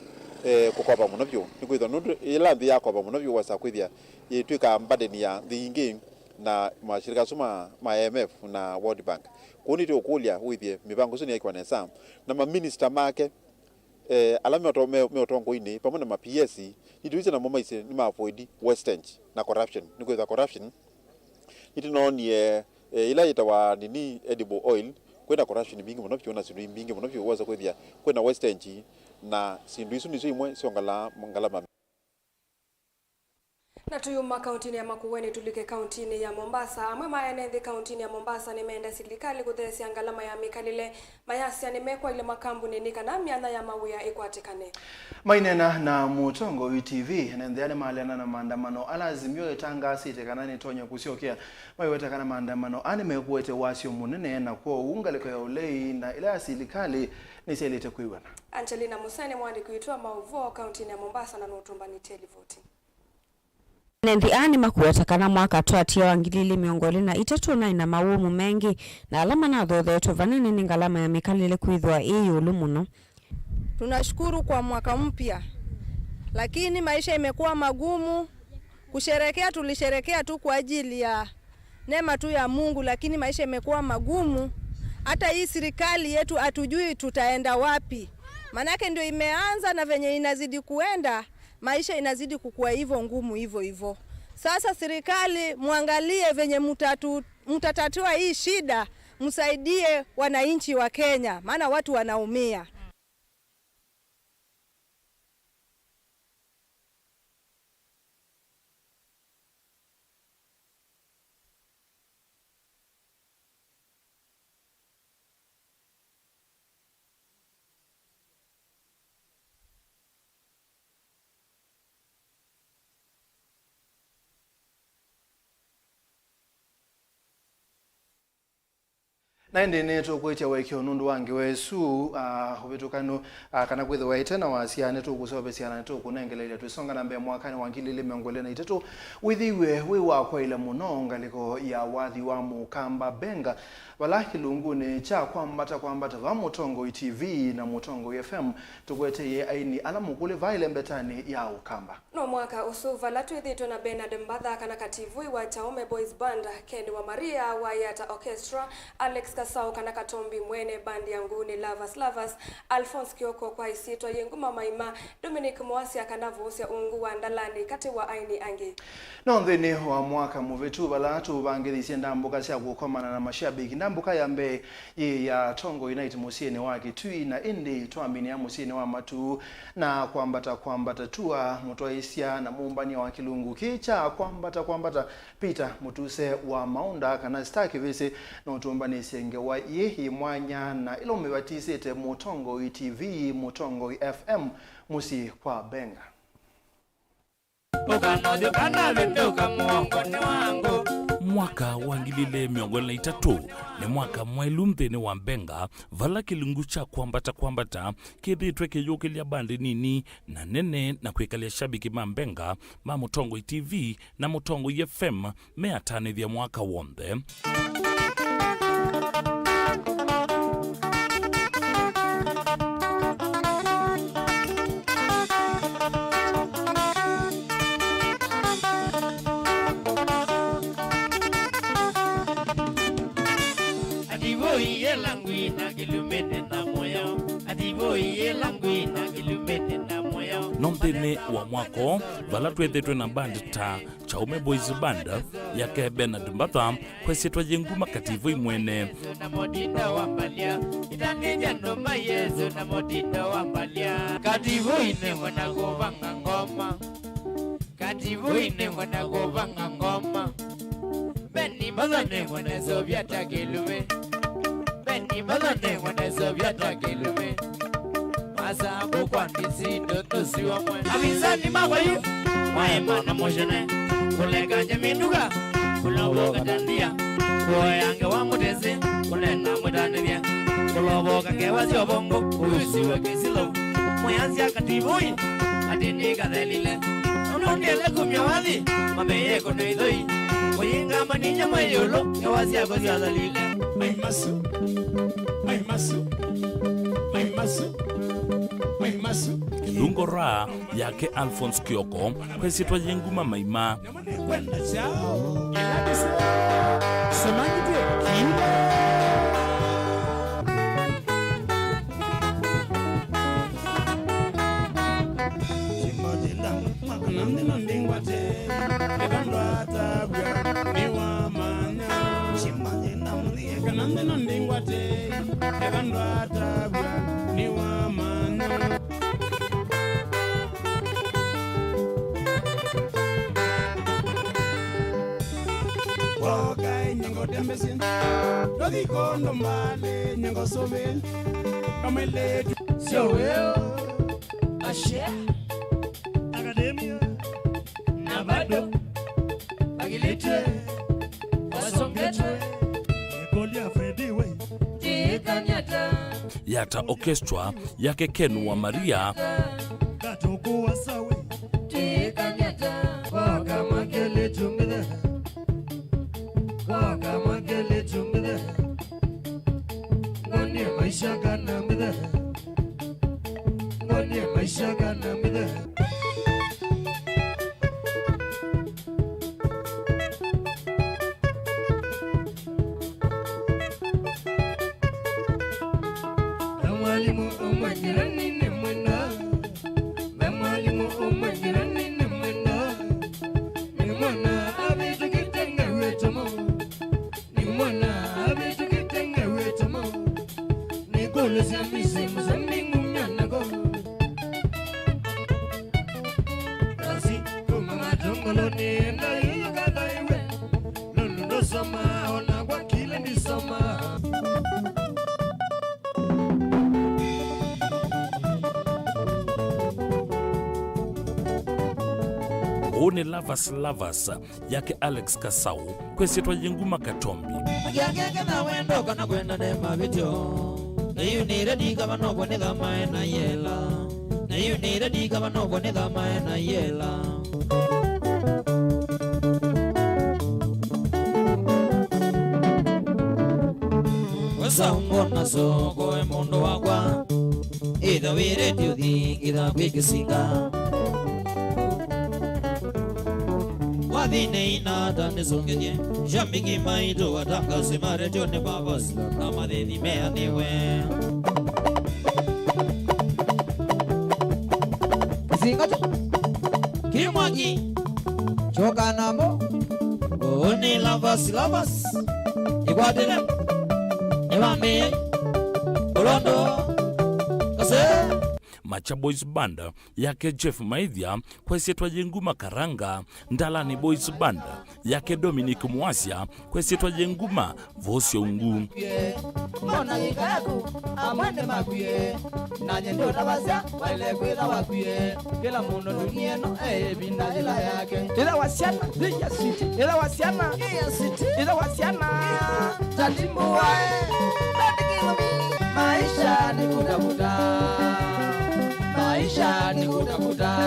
[SPEAKER 4] kukopa muno byo nikwithwa nundu ila nthi yakopa muno byo wasa kwithia yetwika mbadeni ya thingi na mashirika suma ma IMF na World Bank kuniti okulia withie mibango suni yakwa nesa na ma minister make alama meotongo ini pamoja na ma PS nituize na mama ise ni ma avoid wastage na corruption nikwithwa corruption itinonie ila itawa nini edible oil kwenda corruption bingi muno byo na sindu bingi muno byo waza kwithia kwenda wastage na sindu isu nizo imwe siongala ngalama
[SPEAKER 3] na tuyuma kauntini ya Makueni tulike kauntini ya Mombasa amwe maenende kauntini ya Mombasa nimeenda serikali kuthesia ngalama ya mikalile mayasya nimekwa ile makambuni nikana miana ya mawia ikwatikane
[SPEAKER 2] mainena na mutongo TV na ndiyane malena na maandamano alazimio etanga site kana ni tonya kusiokea maiweta kana maandamano animekuwete wasio munene na kwa ungaleko ya ulei na ile serikali niselete kuiwana
[SPEAKER 3] Angelina Musane mwandi kuitwa Mauvoo kauntini ya Mombasa na nutumbani televoti
[SPEAKER 5] Nendi ani makuwetakana mwaka twatia wangilili miongoli na itatuna ina mawumu mengi na alama na dhodhe vanini ni ngalama ya mikalile kuithwa ulu muno.
[SPEAKER 6] Tunashukuru kwa mwaka mpya, lakini maisha imekuwa magumu. Kusherekea tulisherekea tu kwa ajili ya neema tu ya Mungu, lakini maisha imekuwa magumu. hata hii serikali yetu hatujui tutaenda wapi. Manake ndio imeanza na venye inazidi kuenda, maisha inazidi kukua hivyo ngumu hivyo. Sasa serikali muangalie venye mutatatua hii shida, msaidie wananchi wa Kenya, maana watu wanaumia.
[SPEAKER 2] Naende neto kwecha wekyo nundu wange wesu ubetukano kana kwethe waitena wasiane to kusobesiana to kunengelele twisonga nambe mwakani wangilile mengolena iteto withiwe we wakwa ile muno ngaliko ya wathi wa mukamba benga wala kilungune cha kwambata va Mutongo TV na Mutongo FM tukwete ye aini alamukule vaile mbetani ya ukamba
[SPEAKER 3] no mwaka usuva latwithitwe na Bernard Mbadha kana kativui wa Chaume Boys Band, Kendi wa Maria wa Yata Orchestra, Alex Kasau kana Katombi Mwene bandi yanguni Lovers, Alphonse Kioko kwa isitwa yenguma maima, Dominic Mwasi kana vosia ungu wa ndalani kati wa aini angi
[SPEAKER 2] no nthini wa mwaka muvitu balatu bangithisia ndambuka cia gukomana na mashabiki ndambuka yambe ya Tongo United musieni wa Kitui na indi twambini ya musieni wa Matu na kwambata tua mutoisia na mumbani wa Kilungu kicha kwambata Peter Mutuse wa Maunda kana staki visi na utumbani senge wa yehi mwanya na ilo mebatisete Mutongo TV Mutongo FM musi kwa benga
[SPEAKER 7] mwaka wangilile miongolena itatu ni mwaka mwailumthini wa mbenga vala kilungu cha kwambata kithitwe kiyukilia bandi nini na nene na kwikalia shabiki ma mbenga ma Mutongo TV na Mutongo FM meatanithia mwaka wonthe nomthini wa mwako vala twethetwe na bandi ta Chaume Boys Band yake Bernard Mbadha kwesitwa yenguma kativui mwene
[SPEAKER 24] kativui ne mwana govanga ngoma Beni mazane mwana Sovieta kilume Beni mazane mwana Sovieta kilume Masambu kwa ndisi ndoto siwa mwana Abizani mawayu Maema na moshene Kulega jaminuga Kuloboka tandia Kuoyange wa mutesi Kulena mutanivya Kuloboka kewa sio bongo Uyusiwe kisilo Mwayansi kativui Atini kathelile Unongele kumyawadhi Mabeye kono idhoi Oyinga maninya mayolo Kewa siya kozi azalile Maimasu
[SPEAKER 7] Kilungo ra yake Alphonse Kioko kwesitwa yenguma maima
[SPEAKER 8] Kondo male nyango soben kamele sio weo ashe academia na bado agilite wasongetwe kolia Fredi we tikanyata
[SPEAKER 7] Yata Orchestra yake Ken wa Maria
[SPEAKER 8] katoko wasawe tikanyata waka makele tumida waka makele tumida ngoni maisha kana mida ngoni maisha kana mida Mzee misi mzee mnyana go Rasi kumama jongolo ni na yuganda iwe Lulu no sama ona kwa kile ni sama
[SPEAKER 7] One Lovers yake Alex Kasau kwesitwa Jenguma Katombi.
[SPEAKER 24] Magagega na wendo kana kwenda ne mabityo. Na you need a diga no kwa nida maena yela. Na you need a diga no kwa nida maena yela. Wasa mbona soko e mundo wakwa. Ida wire tiudi ida kwikisinga. Wadine ina tande songeje Jambingi maido watanga simare jone babas Kama dedi mea niwe Kisingacho Kimwagi Choka namo Oni lovers Iwadile Iwambi Ulondo Kase
[SPEAKER 7] Macha Boys Band yake Jeff Maidhia kwesitwa Jenguma Karanga. Ndalani Boys Band yake Dominic Mwasia kwesitwa Jenguma Vosio Ungu.
[SPEAKER 24] Mbona yikaku amwende makuye na nyendo tabasya wale kwela wakuye kila mundo dunia no binda ila yake ila wasiana ya city ila wasiana ya city ila wasiana talimbu wae maisha ni kutafuta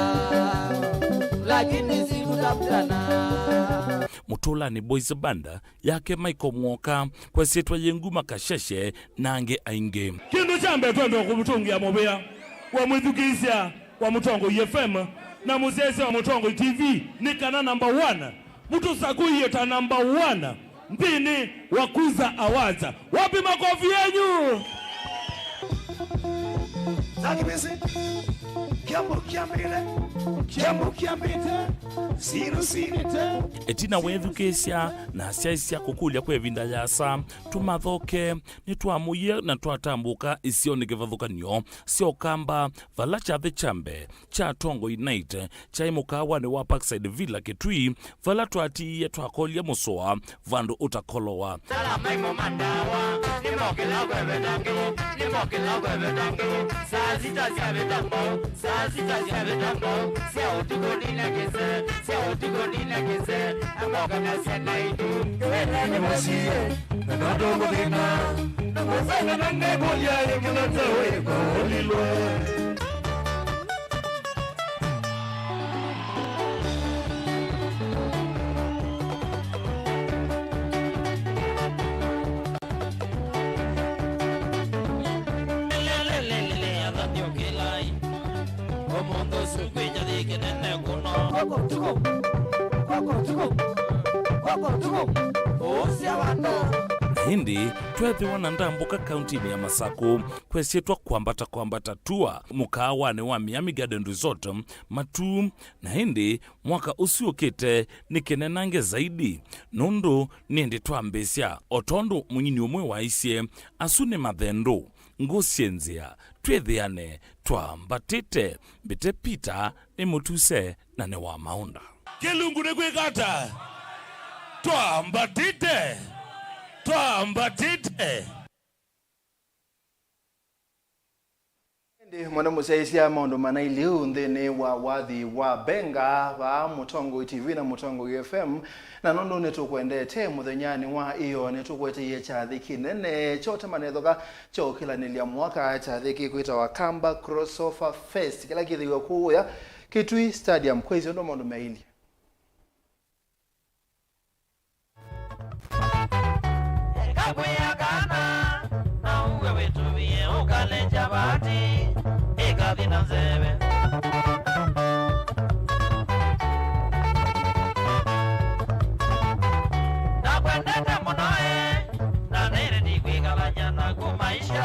[SPEAKER 24] lakini si kutafutana.
[SPEAKER 7] Mutola ni Boys Band yake Michael Mwoka kwesitwa Jenguma Kasheshe nange ainge
[SPEAKER 22] Kindu chambe twende kubutungia mobea wa mwithukisya wa Mutongo FM na muzese wa Mutongo TV nikana number 1 mtu sakuye ta number 1 mpini wakuza awaza wapi makofi yenyu
[SPEAKER 8] Zaki besi kiambirite Sirite
[SPEAKER 7] Etina wethukesya na asyaisya kukulya kwevinda yasa tumathoke nitwamuye na twatambuka isio nikivathukanio sio kamba vala chathe chambe cha Tongo Unite cha imukawane wa Parkside Villa Kitui vala twatiye twakolya musoa vandu utakolowa
[SPEAKER 24] Salamaimo mandawa nimokela kwevetangu sazita zyavetangu sia utugonina kese amoka na senaitu
[SPEAKER 8] Ni wasiye na dogo dina Na mwezana na nebolia ya mwanatawe kwa olilwe
[SPEAKER 7] Hindi twethiwa na ndambuka kauntini ya Masako kwesitwa kwambata tua mukawane wa Miami Garden Resort matu na hindi mwaka usiokite nikenenange zaidi nundu nindi twambesya otondo munyini umwe waisie asune mathendo ngosienzia twethiane twambatite mbite Peter ni mutuse na ne wa maunda
[SPEAKER 22] Kilungu ne kwekata twambatite
[SPEAKER 2] Mwana musaisia maundu manailiu nthini wa wathi wa benga wa Mutongo TV na Mutongo FM na nondo nitukwendete muthenyani wa iyo nitukwetiye chathi kinene chote manethoka chokilanilia mwaka chathi kikwita wa Kamba Crossover Fest kila kithiwa kuya Kitui Stadium kwezi ndo maundu maili
[SPEAKER 24] na uwe wetu vie ukalenja bati ikathina nzeve na kwendete munoe na nere ni kwigalanya na kumaisha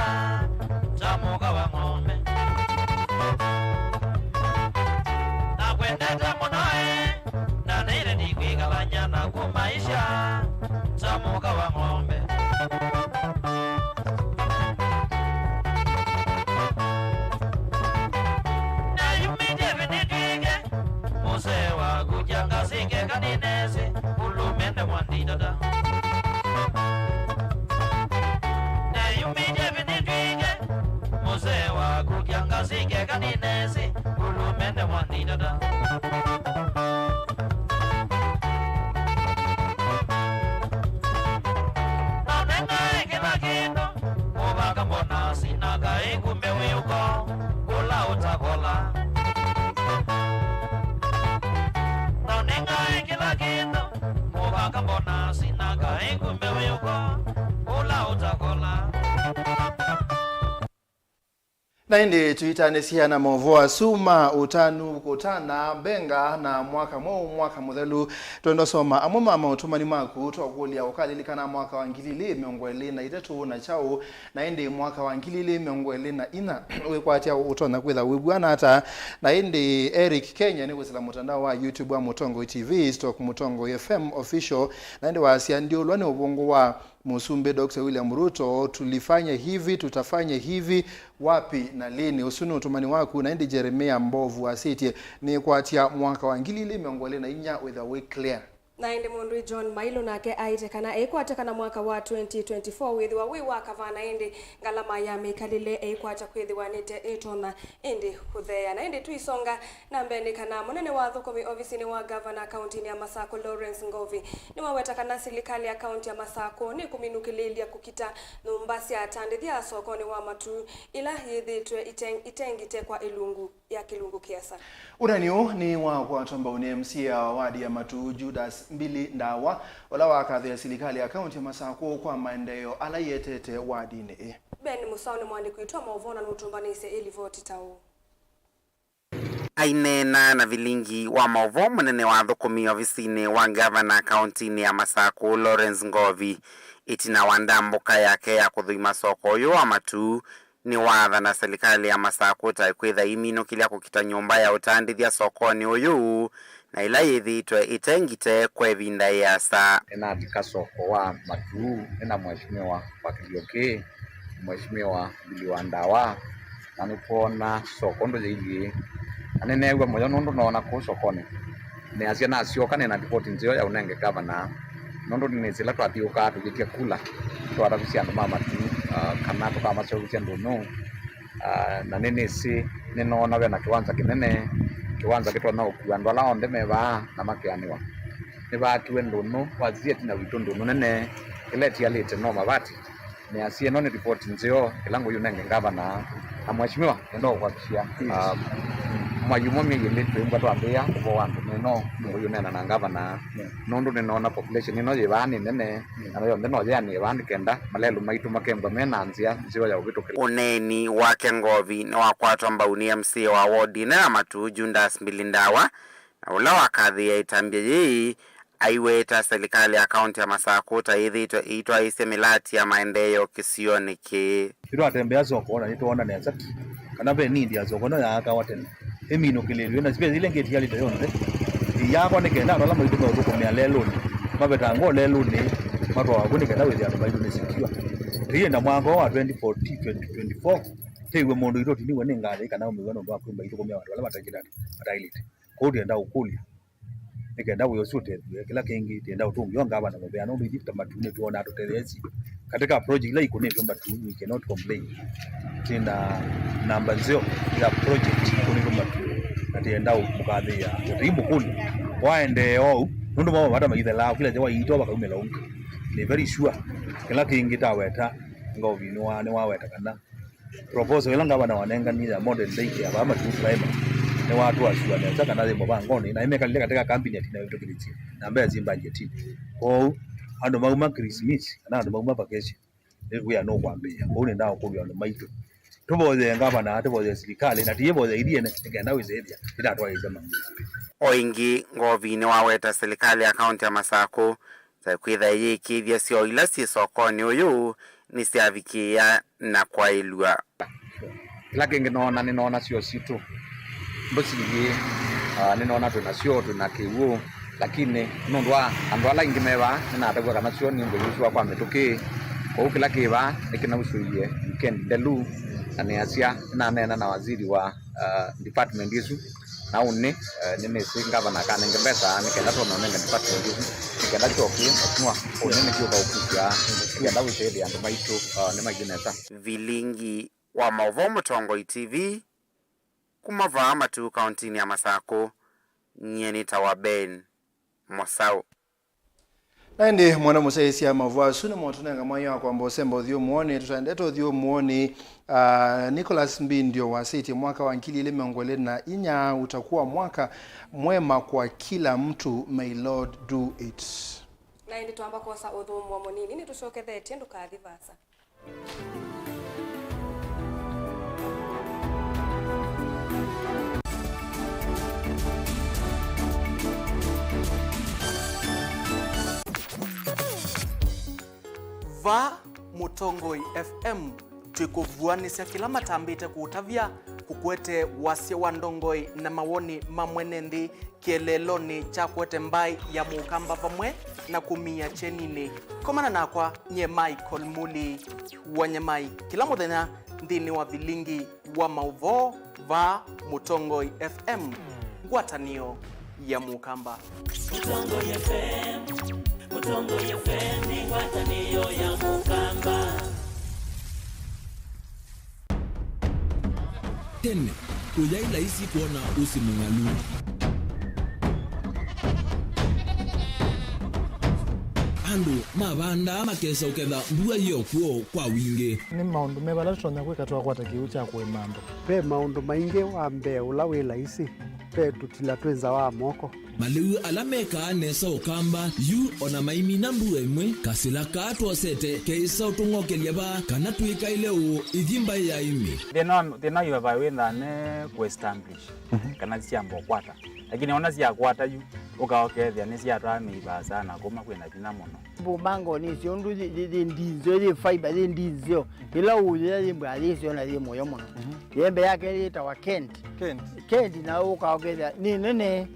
[SPEAKER 24] tamuka wa ng'ombe na kwendete munoe na nere ni kwigalanya na kumaisha tamuka wa ng'ombe kiangazi kekanenezi ulumende mwandidada neyumije vinitwike muzee wako kiangazi kekanenezi ulumende mwandidada nanengae kila kitu mubaka mbona sinagai kumbe wiyuko kula utakola nanengae kila kitu mubaka mbona sinagai kumbe wiyuko kula utakola
[SPEAKER 2] naindi tuitanesia na Mauvoo suma utanu kutana benga na mwaka muthelu twendo soma amwe mama utumani maku twakulia ukalilikana mwaka wa 2023 na chao naindi mwaka wa 2024 wikwatia utona kwitha wibwana hata naindi Eric Kenya ni kusila mtandao wa YouTube wa Mutongo TV stock Mutongo FM official naindi wasia ndio lwane ubongo wa Musumbe Dr. William Ruto tulifanya hivi tutafanya hivi wapi na lini usunu utumani waku naindi Jeremia Mbovu asiti ni kwatia mwaka wa 2024 with a way clear
[SPEAKER 3] naende mundu John Mailo nake aitekana ekwatekana mwaka wa 2024 withiwa wi wakavana indi ngalama ya mikalile ekwacha kwithiwa nite etona indi kuthea naende tuisonga nambeni kana munene wa thukumi ofisini wa governor county ya Masako Lawrence Ngovi ni wawetakana serikali ya county ya Masako ni kuminukililia kukita numbasi atandithia sokoni wa matu ila hithitwe itengite kwa ilungu ya kilungu kiasa
[SPEAKER 2] uranio ni wa kwa tomba une MC ya wadi ya matu Judas mbili ndawa wala wakadhi ya serikali ya kaunti ya Masako kwa maendeleo alayetete wadini
[SPEAKER 3] Ben Musauni mwandi kuitwa Mauvoo na nutumbanise ili voti tau
[SPEAKER 9] ainena na Vilingi wa Mauvoo munene wa thukumi ofisini wa governor county ya Masako Lawrence Ngovi itina wandambuka yake ya kuthima soko yo wa matu ni watha na serikali ya Masako taikwitha imino kilia kukita nyumba ya utandithia sokoni uyu na ila yithitwe itengite kwa vinda yasa
[SPEAKER 11] ena atika soko wa matu ena mheshimiwa wa Kilioke mheshimiwa Biliwandawa na nipona soko ndo zili anenegwa moyo nondo naona ko sokoni ne asia na asioka na report nzio ya unenge governor nondo ni zila twathiuka tugitia kula twarabucia ndo mama tu kana to kama chobucia ndo no na nene si ninaona wena kiwanza kinene kiwanza kitwa na okuwa ndo ala onde meba na makianiwa ni bakiwe ndo no wazie tina wito ndo nene ileti alete no mabati ni asie no ni report nzio kilango yunenge governor na mheshimiwa ndo kuhakikishia mayumo miyele twemba twambia kubo wandu neno nguyu nena na governor nondo ninaona population ino yebani nene anayo ndeno yani yebani kenda malelu maitu makemba menanzia zio ya ubitukile
[SPEAKER 9] uneni wake Ngovi ni wakwatwa mbauni MC wa wodi na matu Judas Mbilindawa na ula wakadhi ya itambia yei aiweta serikali ya kaunti ya Masako taithitwa itwa isemilati ya maendeleo kisioni ki
[SPEAKER 11] iro atembea soko na nitoona neza kana be nindi ya soko no ya akawatene emino kilelwe na sibe zile ngeti yalita yonde yako ne kenda ala maitu ko ko me lelo mabeta ngo lelo ne mato wa kuni kenda we ya maitu ne sikiwa riye na mwango wa 2024 tewe mondo iro tini wene ngale kana umewona ndo akwimba ito ko me wala batakira atailite ko ndienda ukulia nikenda we osute kila kengi tienda utungi wanga abana mobea no bidita matune tuona totelezi katika project ile iko ne tomba tu we cannot complain tena namba nzio ya project kuni tomba tu atienda ukadhi ya rimbo kuni waende au ndo mama bata maithe la kila jawa ito bakaumela unka ni very sure kila kingi taweta Ngovi ni waweta kana proposal ilanga bana wanenga ni ya modern day ya baba tu primary ni watu wasua na saka na zembo bangoni na imeka katika cabinet na yote kiliti na ambaye zimba jeti ko ando mauma Christmas na ando mauma vacation we are no kwambia ko ni ndao ko ndo maito tuboze ngaba na tuboze serikali na tiboze idie ne ngenda wizedia ila twaize mangu
[SPEAKER 9] oingi Ngovi ni waweta serikali ya kaunti ya Masako takwitha yikithia sio ila si sokoni uyu ni siavikia na kwailwa
[SPEAKER 11] kila kingi ninaona sio situ mbosigi ninaona tunasio tunakiwu lakini nondwa andwala ingimeva na atagwa kana sio ni mbuyuswa kwa metoke kwa kila kiva nikina usuye weekend delu anasia na nena na waziri wa department yesu
[SPEAKER 10] na unni nini singavana kana ngembesa nikenda tona nenga department nikenda choki atwa onene kyo kaupia nikenda withe andu maitu ne magineta.
[SPEAKER 9] Vilingi wa Mauvoo Mutongo TV kumavaa matu kaunti ya Masako nyeni tawa Ben Mosau.
[SPEAKER 2] Ndi mwana musaisi ya Mauvoo sune motunenga mwanyo kwa mbosembo thio muone tutaendeto thio muone Nicholas Mbindio wa City mwaka wa 2024 utakuwa mwaka mwema kwa kila mtu. May Lord do it.
[SPEAKER 3] Na ndi tuamba kosa uthumu wa munini ni tucokethetie ndukathivasa.
[SPEAKER 12] Va Mutongoi FM twikuvuanisya kila matambite kuutavya kukwete wasya wa ndongoi na mawoni mamwene nthi kieleloni cha kwete mbai ya mukamba vamwe na kumia chenini. Komana nakwa nye Michael Muli wa Nyamai kila muthenya nthini wa Vilingi wa Mauvoo Va Mutongoi FM ngwatanio ya mukamba.
[SPEAKER 13] Mutongoi FM, Mutongoi FM ni ngwatanio ya mukamba.
[SPEAKER 1] Tene, uyaila isi kuona usimungalu. Andu, mabanda makesa uketha mbua hiyo kuo kwa wingi.
[SPEAKER 14] Ni maundu mebala tona kweka twa kwata kiucha kwa mambo.
[SPEAKER 15] Pe maundu maingi wa mbe ula wila isi. Pe tutila twenza wa moko.
[SPEAKER 1] Maliu alameka nesa ukamba yu ona maimi na mbua imwe kasila kato sete keisa utungoke liaba kana tuika ileo idhimba ya imi.
[SPEAKER 16] Thina yu wawenda ne kuestablish kana siambo kwata. Lakini ona siya kwata yu ukaokethia ni siya twa sana kuma kwena jina mono.
[SPEAKER 27] Bumango ni siondu ndizo ni fiber ndizo ila uye limbwa alisio na limo yo mono. Yembe yake lita wa Kent na ukaokethia ni nene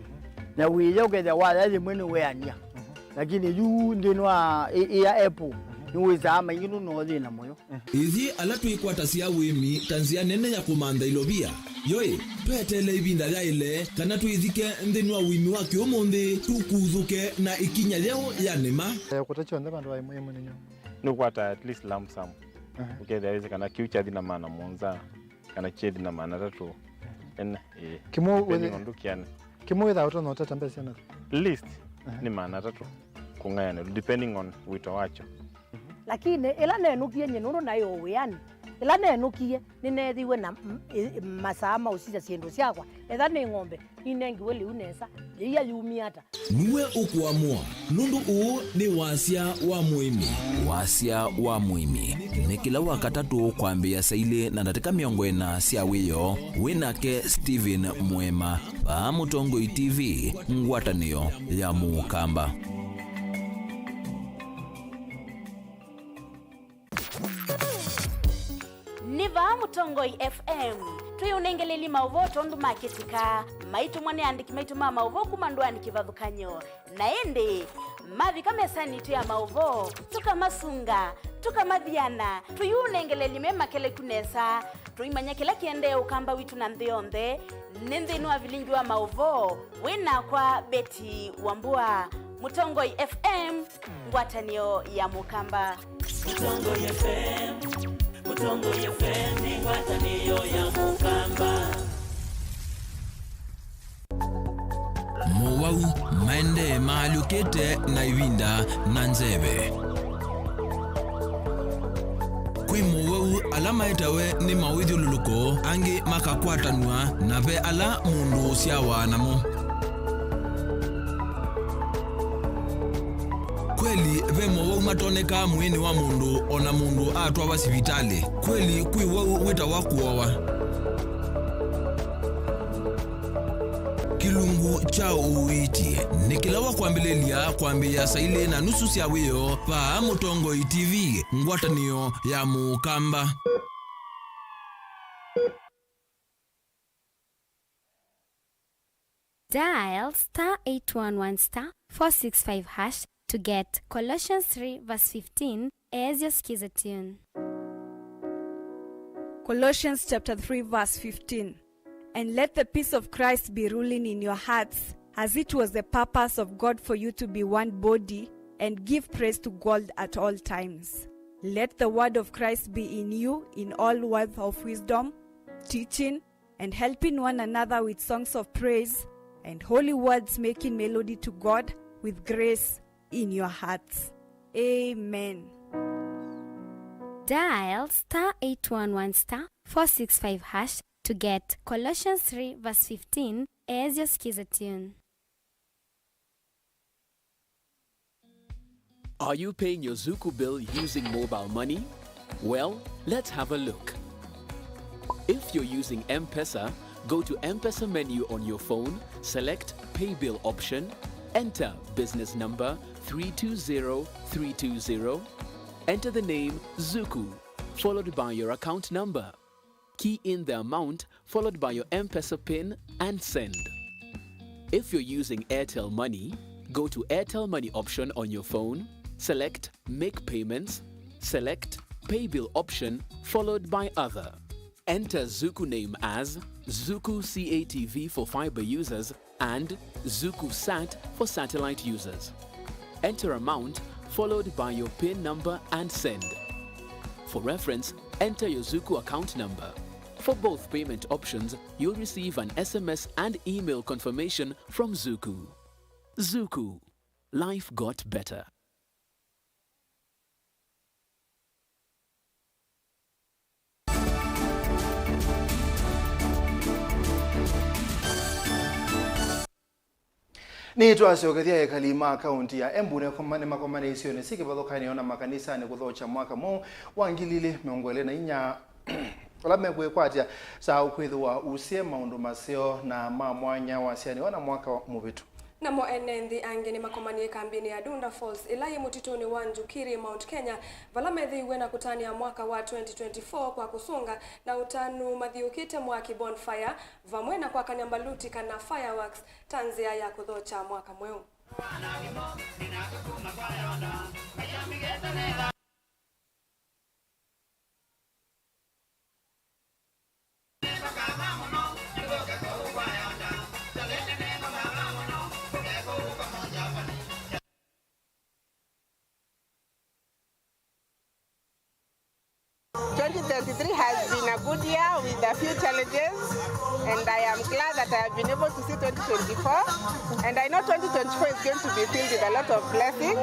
[SPEAKER 27] na wiyo ukethia wala limwene weania. Lakini yu ndinwa ya Apple niweza ama yinu no thina moyo.
[SPEAKER 1] Ithi ala tuikwata sia wimi tanzia nene ya kumanda ilobia. Yoe, twetele ibinda ya ile kana tuithike nthini wa wimi wa kiomonde tukuthuke na ikinya leo ya nema.
[SPEAKER 14] Kutacho ndaba ndo aimwe munenyo.
[SPEAKER 16] Nukwata at least lump sum. Ukethia weze kana kiucha thina maana monza kana chedi na maana tatu.
[SPEAKER 14] Kimo witha uto no tata mbesi na
[SPEAKER 16] list ni maana tatu kungayana depending on wito wacho.
[SPEAKER 28] Lakini ila nenukie nyenuru nayo wiani ila nenukie ninethiwe na masama usija siendo syakwa etha ni ng'ombe inengi weli unesa iya yumiata
[SPEAKER 1] niwe ukuamua nundu uu ni wasia wa muimi. Wasia wa muimi ni kila wakatatu kwambia saile na ndatika miongo ena sia wiyo WINAKE Steven MUEMA Va Mutongoi TV ngwatanio ya mukamba.
[SPEAKER 29] Niva Mutongoi FM tuyunengeleli Mauvoo tondu maketika maitu mwane andiki maitu Mauvoo kumandu andiki vadhukanyo naende mavi kamesani tu ya Mauvoo tuka masunga tuka madhiana tuyunengeleli mema kele kunesa tuimanya kila kiende ukamba witu na nthionde nindhinu wa Vilingi wa Mauvoo wina kwa Beti Wambua. Mutongoi FM ngwatanio ya mukamba.
[SPEAKER 13] Mutongoi FM, Mutongoi FM ni ngwatanio ya mukamba.
[SPEAKER 1] Mowau maende maalukete na iwinda na nzebe. Kwi Mowau alama itawe ni mawidhi luluko angi makakwatanua na ve ala mundu siawa namo. Kweli ve Mowau matoneka mwini wa mundu ona mundu atwa wa sivitali. Kweli kwi wau wita wakuowa. Kilungu cha uiti nikilawa kwambilelia kwambia saile na nusu sia wiyo Va Mutongoi TV ngwatanio ya mukamba.
[SPEAKER 25] Dial *811*465# to get Colossians 3 verse 15 as your skiza tune.
[SPEAKER 26] Colossians chapter 3 verse 15. And let the peace of Christ be ruling in your hearts, as it was the purpose of God for you to be one body and give praise to God at all times. Let the word of Christ be in you in all words of wisdom, teaching and helping one another with songs of praise and holy words, making melody to God with grace in your hearts. Amen.
[SPEAKER 25] Dial *811*465# to get Colossians 3 verse 15 as your skiza tune.
[SPEAKER 4] Are you paying your Zuku bill using mobile money? Well, let's have a look. If you're using M-Pesa, go to M-Pesa menu on your phone, select Pay Bill option, enter business number 320320, enter the name Zuku, followed by your account number. Key in the amount, followed by your M-Pesa PIN, and send. If you're using Airtel Money, go to Airtel Money option on your phone, select Make Payments, select Pay Bill option, followed by Other. Enter Zuku name as Zuku CATV for fiber users and Zuku Sat for satellite users. Enter amount, followed by your PIN number, and send. For reference, enter your Zuku account number. For both payment options, you'll receive an SMS and email confirmation from Zuku. Zuku. Life got better.
[SPEAKER 2] Ni twasogethia ekalima kaunti ya Embu ne makomane isio ne sikibalokhani ona makanisa ne kuthocha mwaka mo wangilile miongole na inya ola megwe kwatia sa ukwithwa usie maundu masio na mamwanya wasiani ona mwaka mubitu.
[SPEAKER 3] Namo enendi angeni makomanie kambini ya Dunda Falls ilaye mutitoni wanju kiri Mount Kenya valamethi wena kutani ya mwaka wa 2024 kwa kusunga na utanu mathiukite mwaki bonfire vamwena kwa kanyambaluti kana fireworks tanzia ya kuthocha mwaka mweu.
[SPEAKER 5] Has been a good year with a few challenges, and I am glad that I have been able to see 2024, and I know 2024 is going to be filled with a lot of blessings.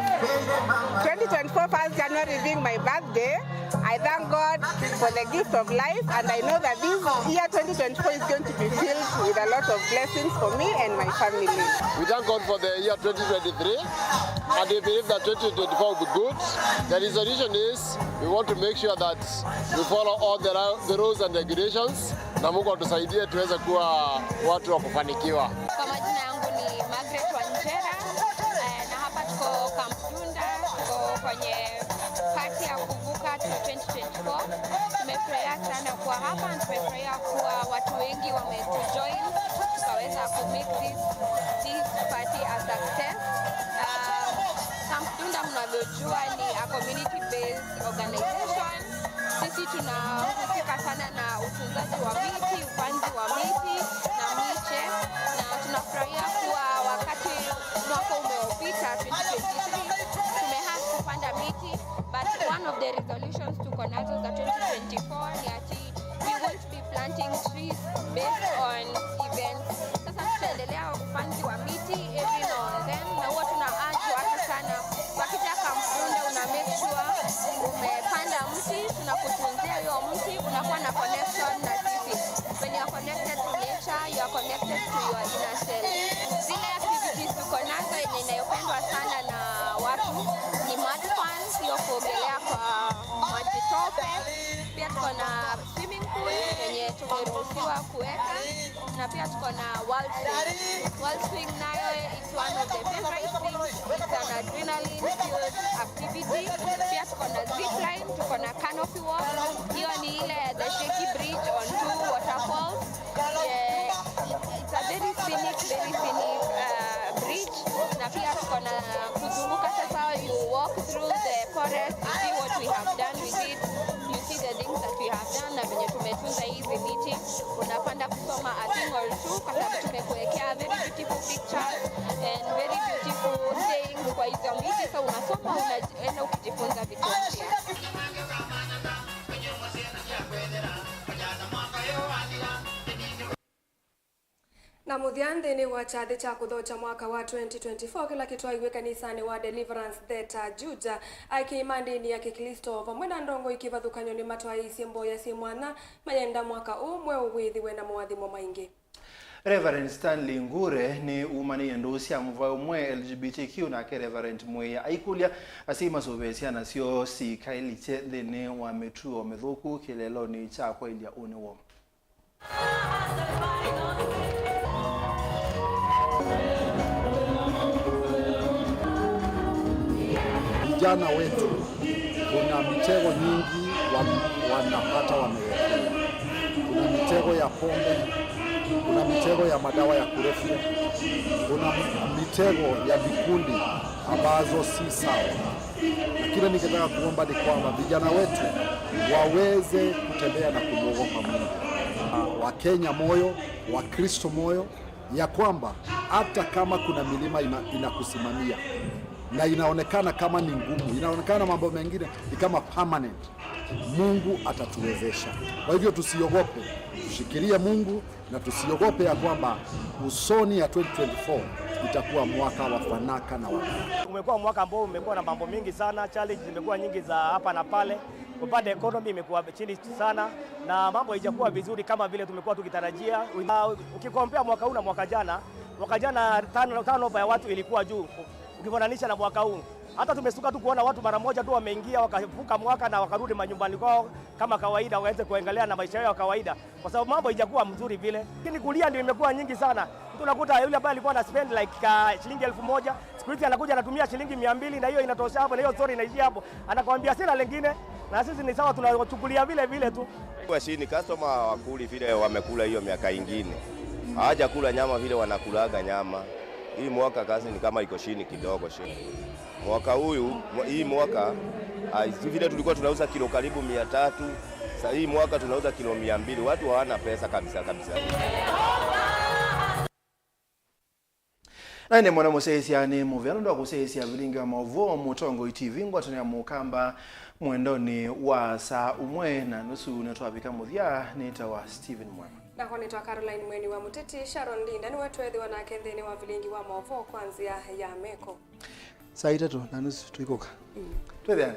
[SPEAKER 5] 2024 1st January being my birthday, I thank God for the gift of life, and I know that this year 2024 is going to be filled with a lot of blessings for me and my family.
[SPEAKER 6] We thank God for the year 2023, and we believe that 2024 will be good. The resolution is we want to make sure that we follow all the rules and regulations, na Mungu atusaidie tuweze kuwa watu wa kufanikiwa.
[SPEAKER 17] Kwa majina yangu ni Margaret Wanjera, na hapa tuko Camp Dunda, tuko kwenye party ya kuvuka 2024. Tumefurahia sana kuwa hapa, tumefurahia kuwa watu wengi wametujoin, tukaweza ku make this party a success. Camp Dunda mnavyojua ni a community based organization. Sisi tunahusika sana na utunzaji wa miti, upanzi wa miti na miche, na tunafurahia kuwa wakati mwaka umeopita 2023 tumehasa kupanda miti, but one of the resolutions tuko nazo za 2024 ni ati we won't be planting trees based on events. Sasa tutaendelea upanzi wa miti every now and then, na huwa tunaurge watu sana wakija Camp Dunda una make sure umepanda mti, tunakutunzia hiyo mti, unakuwa na connection na sisi. When you are connected to nature, you are connected to your inner self. Zile activities tuko nazo yenye inayopendwa sana na watu ni mud fun, hiyo kuogelea kwa maji tope. Pia tuko na swimming pool yenye tumeruhusiwa kuweka, na pia tuko na wall swing. Wall swing nayo it's one of the favorite things. It's an adrenaline filled activity. Pia tuko na zip line, tuko na canopy walk. Hiyo ni ile the shaky bridge on two waterfalls. It's a very scenic bridge. Na pia tuko na kuzunguka sasa, you walk through the forest, you see what we have done with it. You see the the things that we have done na venye tumetunza hizi miti. Unapanda kusoma a thing or two kwa sababu tumekuwekea very beautiful pictures and very beautiful sayings kwa hizo miti, so unasoma unaenda ukijifunza vitu mpya.
[SPEAKER 3] Na muthiande ni wa chathi cha kuthocha mwaka wa 2024 kila kitwaiwe kanisani wa Deliverance Theta Juja aikimandini ya Kikristo vamwe na ndongo ikivathukanyo ni matwaisi mboya si mwana mayenda mwaka umwe uwithiwe na mwathimo maingi.
[SPEAKER 2] Reverend Stanley Ngure ni umani ndosi ya mvao mwe LGBTQ na ke Reverend Mwe aikulia asima sobesia na sio si kailiche thene wa metuo methuku kilelo ni cha kwa ilia unewo.
[SPEAKER 7] Vijana wetu kuna mitego nyingi wanapata wamewekea. Kuna mitego ya pombe, kuna mitego ya madawa ya kulevya, kuna mitego ya vikundi ambazo si sawa. Na kile ningetaka kuomba ni kwamba vijana wetu waweze kutembea na kumwogopa Mungu. Wakenya moyo, Wakristo moyo, ya kwamba hata kama kuna milima inakusimamia na inaonekana kama ni ngumu, inaonekana mambo mengine ni kama permanent, Mungu atatuwezesha. Kwa hivyo tusiogope, tushikilie Mungu na tusiogope ya kwamba usoni ya 2024 itakuwa mwaka wa fanaka na wakati.
[SPEAKER 8] Umekuwa mwaka ambao umekuwa na mambo mingi sana, challenge zimekuwa nyingi za hapa na pale. Upande economy imekuwa chini sana na mambo haijakuwa vizuri kama vile tumekuwa tukitarajia. Ukikompea mwaka huu na mwaka jana turnover ya watu ilikuwa juu ukifananisha na mwaka huu. Hata tumesuka tu kuona watu mara moja tu wameingia wakavuka mwaka na wakarudi manyumbani kwao kama kawaida, waweze kuendelea na maisha yao kawaida, kwa sababu mambo haijakuwa mzuri vile. Lakini kulia ndio imekuwa nyingi sana. Mtu unakuta yule ambaye alikuwa ana spend like shilingi 1000, siku hizi anakuja anatumia shilingi 200 na hiyo inatosha hapo, na hiyo story inaishia hapo. Anakuambia sina lingine, na sisi ni sawa tunachukulia vile vile tu.
[SPEAKER 18] Kwa shini customer wakuli vile wamekula hiyo miaka ingine. Hawaja kula nyama vile wanakulaga nyama. Hii mwaka kazi ni kama iko chini kidogo chini. Mwaka hii mwaka vile tulikuwa tunauza kilo karibu 300, sasa hii mwaka tunauza kilo 200. Watu hawana pesa kabisa.
[SPEAKER 2] Naine mwana musesia ni muvyano ndo kusesia Vilingi wa Mauvoo mutongo TV ngwatani ya mukamba mwendoni wa saa umwe na nusu netwapika muthia nita wa Steven Mwema.
[SPEAKER 3] Na kwa nitwa Caroline Mweni wa Muteti, Sharon Linda ni wetu edhi wanakendheni wa Vilingi wa Mauvoo kwanzia ya meko.
[SPEAKER 2] Saa 3 na nusu tuikoka. Twethiane.